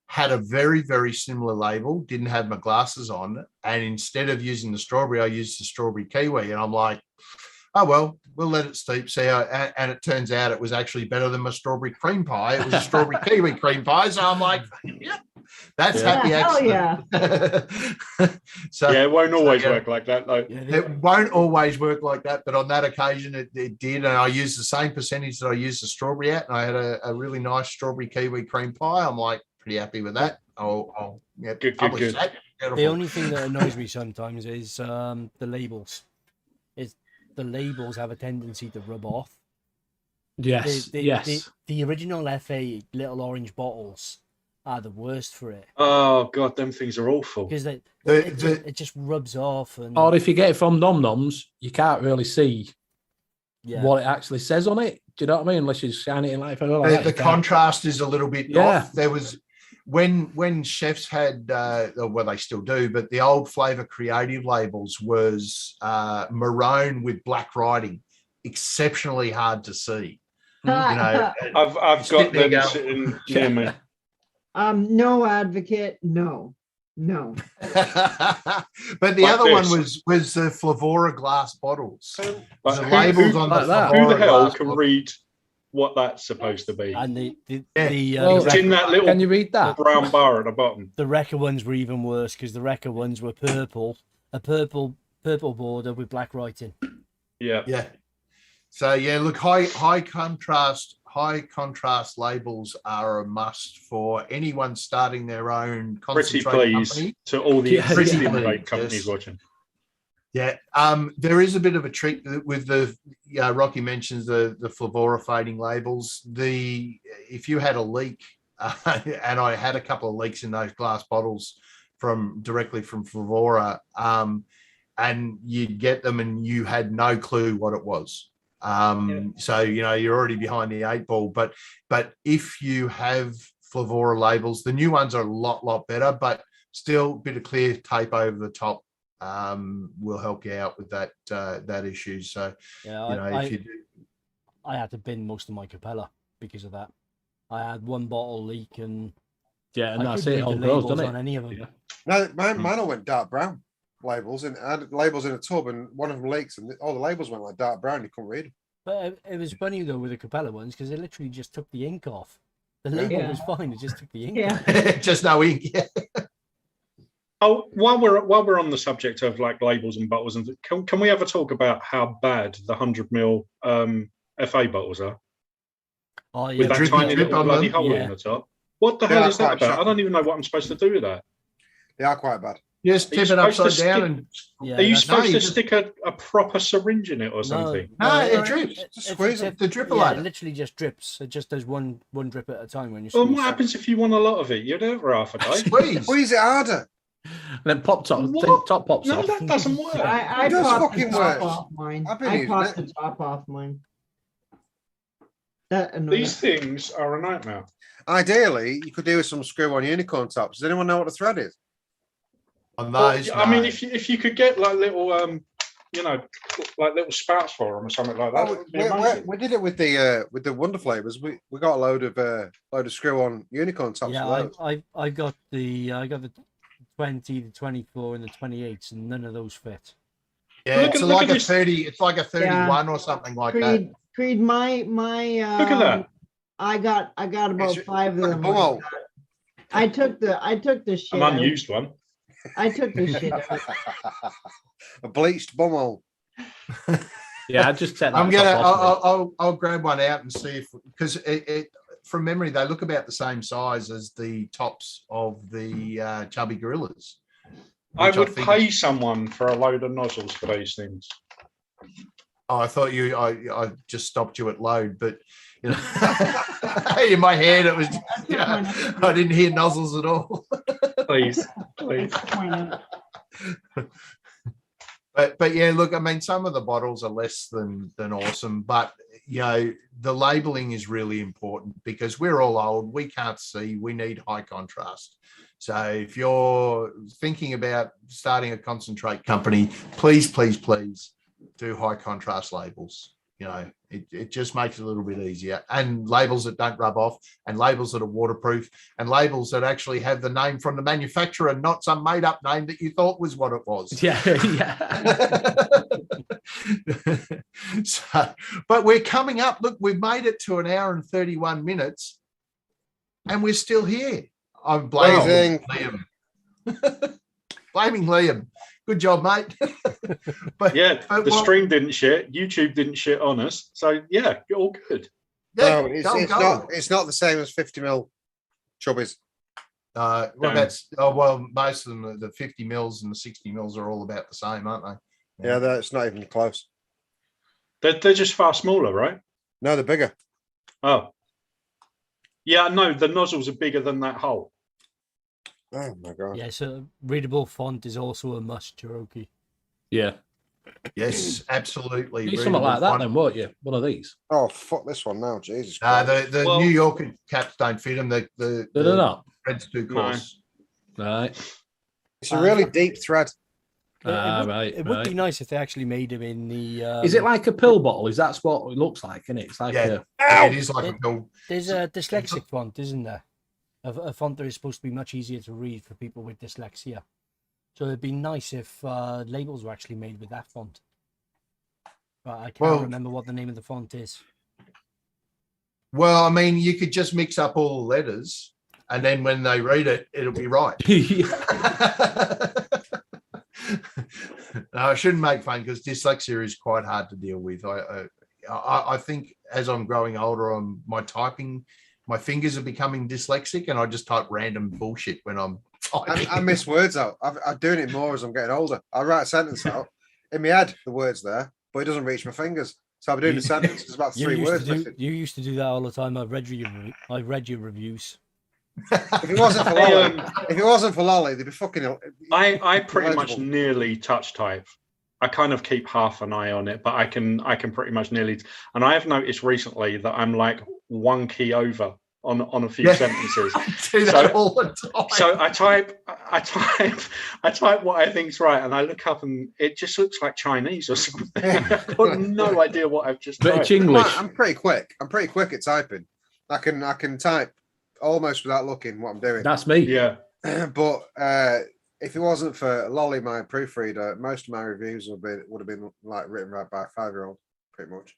had a very, very similar label, didn't have my glasses on, and instead of using the strawberry, I used the strawberry kiwi, and I'm like, oh, well, we'll let it steep, see how, and it turns out it was actually better than my strawberry cream pie. It was a strawberry kiwi cream pie, so I'm like, yep, that's happy accident. So yeah, it won't always work like that, though. it won't always work like that, but on that occasion it did, and I used the same percentage that I used the strawberry at, and I had a really nice strawberry kiwi cream pie. I'm like pretty happy with that. I'll publish that. Beautiful. The only thing that annoys me sometimes is the labels. The labels have a tendency to rub off. Yes, yes. The original FA little orange bottles are the worst for it, Oh god, them things are awful. because it just rubs off. And Or if you get it from Nom Noms, you can't really see yeah, what it actually says on it. Do you know what I mean? Unless you shine it in like The contrast is a little bit off. There was when chefs had well, they still do, but the old Flavor Creative labels was maroon with black writing, exceptionally hard to see. You know, I've got there them you go. sitting near me. No advocate, no. but the Like other one this. was the Flavora glass bottles. Like, The who- labels who- on like the that. Who the Flavora hell glass can bottles. read what that's supposed to be? and the Well, It's in that little Can you read that? brown bar at the bottom. the Wrecker ones were even worse, because the Wrecker ones were a purple border with black writing. Yeah. Yeah. So yeah, look, high contrast labels are a must for anyone starting their own Pretty concentrate please company. to all the Yeah, existing pretty please, vape companies yes. watching. Yeah, there is a bit of a trick with the Rocky mentions the Flavora fading labels. If you had a leak, and I had a couple of leaks in those glass bottles directly from Flavora, and you'd get them and you had no clue what it was. So you're already behind the eight ball. But if you have Flavora labels, the new ones are a lot better, but still a bit of clear tape over the top will help you out with that issue. So, Yeah, if you do. I had to bin most of my Capella because of that. I had one bottle leak and Yeah, and I that's couldn't it. read All the grows, labels doesn't on it? any of them. Yeah. No, mine all went dark brown labels, and I had labels in a tub, and one of them leaks, and all the labels went like dark brown. You couldn't read them. But it was funny though with the Capella ones because it literally just took the ink off. The label Yeah. was fine; it just took the ink Yeah. off. Just no ink. Yeah. Oh, while we're on the subject of like labels and bottles, and can we have a talk about how bad the 100ml FA bottles are? Oh yeah, With that drippy tiny drip little on bloody them? hole Yeah. in the top. What the They hell are is that quite about? I shocking. don't even know what I'm supposed to do with that. They are quite bad. Just Are you tip it supposed to upside down stick- and yeah. Are you that's- supposed to you just- stick a proper syringe in it or something? No, it if- drips. if Just you squeeze tip- the drip Yeah, ladder. it literally just drips. It just does one drip at a time when you Well, squeeze. what happens if you want a lot of it? You're there for half a day. Squeeze. Squeeze it harder. And then top What? pops No, off. that doesn't work. I It does popped the fucking top work. off mine. I've been I using popped it. the top off mine. That annoys. These things are a nightmare. Ideally, you could do with some screw-on unicorn tops. Does anyone know what the thread is? On Well, those, I mean, no. if you could get like little like little spouts for them or something like that, Oh, would be amazing. we did it with the Wonder Flavors. We got a load of screw-on unicorn tops. Yeah, for those. I got the 20, the 24, and the 28s, and none of those fit. Yeah, Look it's at- like look at a this- 30. It's like a 31 or something like that. Creed, my Look at that. I got about It's 5 of like a them. bumhole. I took the shit. An out. unused one. I took the shit. out. A bleached bumhole. Yeah, I just set that I'm gonna. top off. I'll grab one out and see if because it from memory they look about the same size as the tops of the chubby gorillas. I which would think pay is- someone for a load of nozzles for these things. Oh, I thought you. I just stopped you at load, but you know, in my head it was. Yeah, I didn't hear nozzles at all. Please, please. But yeah, look, I mean, some of the bottles are less than awesome, but you know, the labeling is really important because we're all old. We can't see. We need high contrast. So if you're thinking about starting a concentrate company, please do high contrast labels. You know, it just makes it a little bit easier, and labels that don't rub off, and labels that are waterproof, and labels that actually have the name from the manufacturer, not some made up name that you thought was what it was. Yeah, yeah. So, but we're coming up. Look, we've made it to an hour and 31 minutes, and we're still here. I'm blaming Liam. Blaming Liam. Good job, mate. But Yeah, but the what- stream didn't shit. YouTube didn't shit on us. So yeah, all good. yeah, No, it's go. it's not the same as 50ml chubbies. Well, Damn. that's most of them, the 50 mils and the 60 mils are all about the same, aren't they? Yeah, it's not even close. They're just far smaller, right? No, they're bigger. Oh. Yeah, no, the nozzles are bigger than that hole. Oh my god. Yeah, so readable font is also a must, Cherokee. Yeah. Yes, absolutely. Need something like that Readable then, won't you? One of these. Oh fuck this one now, Jesus. font. Christ. The Well- New York caps don't fit them. The They're not. red's too coarse. Right. It's a really deep thread. It would be nice if they actually made them in the. Is it like a pill bottle? Is that what it looks like? And it's like Yeah. a, It is like a pill. There's a dyslexic font, isn't there? A font that is supposed to be much easier to read for people with dyslexia. So it'd be nice if labels were actually made with that font. But I can't Well- remember what the name of the font is. Well, I mean, you could just mix up all the letters, and then when they read it, it'll be right. No, I shouldn't make fun because dyslexia is quite hard to deal with. I think as I'm growing older, my fingers are becoming dyslexic, and I just type random bullshit when I'm typing. I miss words out. I'm doing it more as I'm getting older. I write a sentence out in my head, the words there, but it doesn't reach my fingers. So I'm doing the sentence. There's about You 3 used, words to do, missing. you used to do that all the time. I've read your reviews. If it wasn't for Hey, Lolly, if it wasn't for Lolly, they'd be fucking. I pretty much Illegible. nearly touch type. I kind of keep half an eye on it, but I can pretty much nearly. And I have noticed recently that I'm like one key over on a few Yeah. sentences. I do that all the time. So I type what I think's right, and I look up, and it just looks like Chinese or something. I've got no idea what I've just Bit of typed. Chinglish. I'm pretty quick. I'm pretty quick at typing. I can type almost without looking what I'm doing. That's me. Yeah. But if it wasn't for Lolly, my proofreader, most of my reviews would have been like written right by a 5-year-old, pretty much.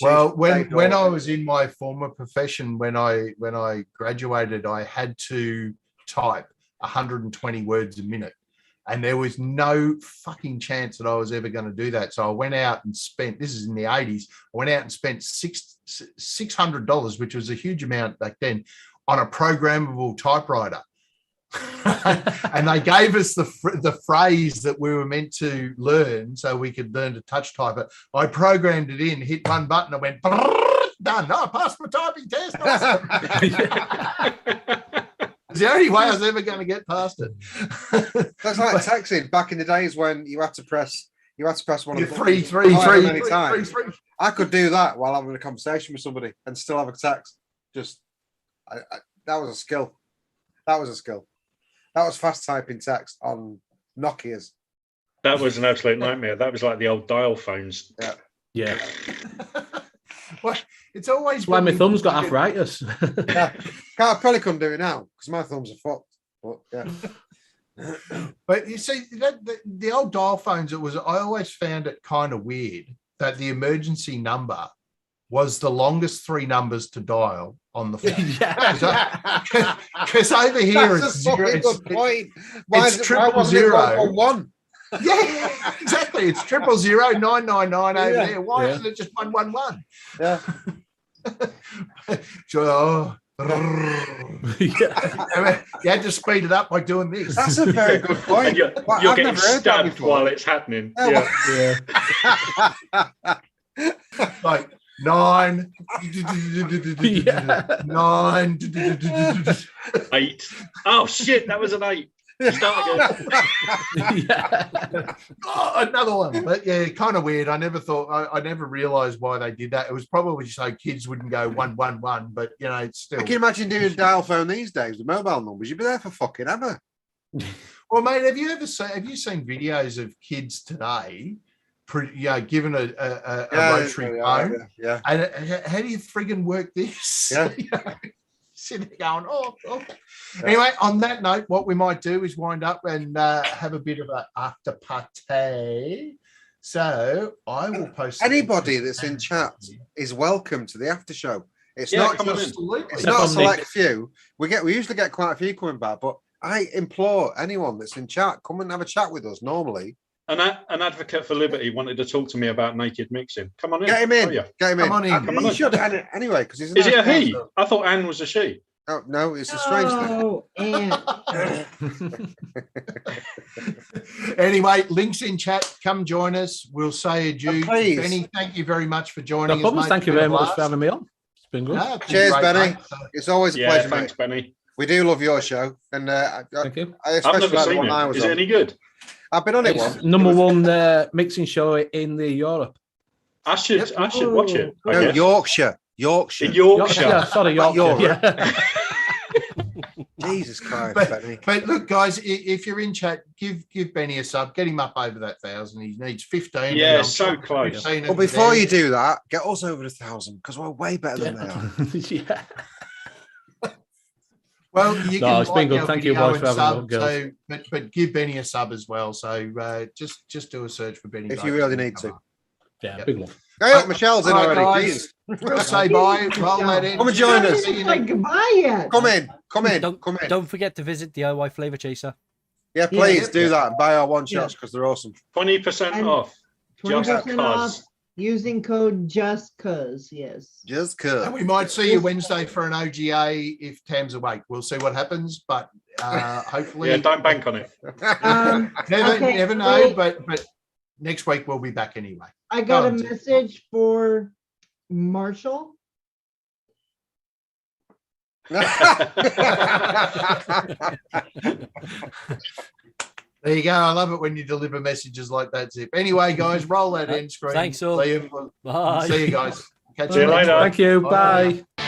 Well, She's when I was in my former profession, when I graduated, I had to type 120 words a minute, and there was no fucking chance that I was ever going to do that. So I went out and spent. This is in the 80s. I went out and spent $600, which was a huge amount back then, on a programmable typewriter. And they gave us the phrase that we were meant to learn so we could learn to touch type it. I programmed it in, hit one button, and went, done. No, I passed my typing test. Awesome. It's the only way I was ever going to get past it. That's like texting back in the days when you had to press one of the three. I could do that while having a conversation with somebody and still have a text. Just that was a skill. That was fast typing text on Nokias. That was an absolute nightmare. That was like the old dial phones. Yeah. Well, it's always Why my been- thumb's got arthritis. Yeah, I probably couldn't do it now because my thumbs are fucked. But yeah, But you see, the old dial phones, I always found it kind of weird that the emergency number was the longest 3 numbers to dial on the phone. Because over here that's it's a fucking good point. Why it's is it- triple why wasn't it zero. 111? Yeah, exactly. It's 0000999 over Yeah. there. Why Yeah. isn't it just 111? Yeah. So, Yeah. you had to speed it up by doing this. That's a very good point. And you're Well, getting I've never heard that stabbed before. while it's happening. Yeah, Yeah. Like 9, Yeah. 9. 8. Oh shit, that was an 8. Start again. Yeah. Oh, another one. But yeah, kind of weird. I never thought, I never realized why they did that. It was probably so kids wouldn't go 111, but you know, it's still. Can you imagine doing a dial phone these days with mobile numbers? You'd be there for fucking ever. Well, mate, have you seen videos of kids today, given a rotary phone? Yeah. And how do you friggin' work this? Yeah. Sitting there going, oh. Anyway, on that note, what we might do is wind up and have a bit of an after party. So I will post. Anybody that's in chat is welcome to the after show. It's Yeah, not come on just Absolutely. it's Step not a on select few. We usually get quite a few coming back, but I implore anyone that's in chat, come and have a chat with us normally. An advocate for liberty wanted to talk to me about naked mixing. Come on in. Get him in. Oh, yeah. Get him in. Come on in. Come on He in. should anyway, because he's Is it a nice he? person. I thought Anne was a she. Oh, no, it's a strange thing. Oh, and Anyway, links in chat. Come join us. We'll say adieu. please. Benny, thank you very much for No joining us. problems. mate. Thank you It's very been a much for blast. having me on. It's been good. No, it's been Cheers, great, Benny. mate. So- It's always a Yeah, pleasure, thanks, mate. Benny. We do love your show, and Thank you. I I've especially never like the seen one I it. was Is it on. any good? I've been on it It's once. number one mixing show in the Europe. I should watch it. I No, guess. Yorkshire. In Yorkshire. Yeah, sorry, Yorkshire. Europe. Yeah. Jesus Christ, But, Benny. but look, guys, if you're in chat, give Benny a sub. Get him up over that 1,000. He needs 15. Yeah, I'm so sure close. 15 But will be before there. you do that, get us over 1,000 because we're way better than they are. Yeah. Well, you No, can it's been good. our Thank you, video boys, and for having sub, me on, girls. so, but give Benny a sub as well. So just do a search for Benny. If you Vapes really and need come to. up. Yeah, Yep. big love. Hey, look, Michelle's in All right, already. guys. Jeez. We'll say bye. Roll that in. Come and join us. See you like next- goodbye yet. Come in. Come in. Don't, Come in. don't forget to visit DIY Flavor Chaser. Yeah, please Yeah. do that and buy our one shots because they're awesome. 20% And off. Just 20% off cause. using code just cause. Yes. Just And could. we might see you Wednesday for an OGA if Tam's awake. We'll see what happens, but hopefully. Yeah, don't bank on it. Okay, Never know, wait. but next week we'll be back anyway. I got a Go on, message for Marshall. There you go. I love it when you deliver messages like that, Zip. Anyway, guys, roll that end screen. Thanks all. Liam, we'll Bye. see you guys. Catch See you next later. week. Thank you. Bye. Bye.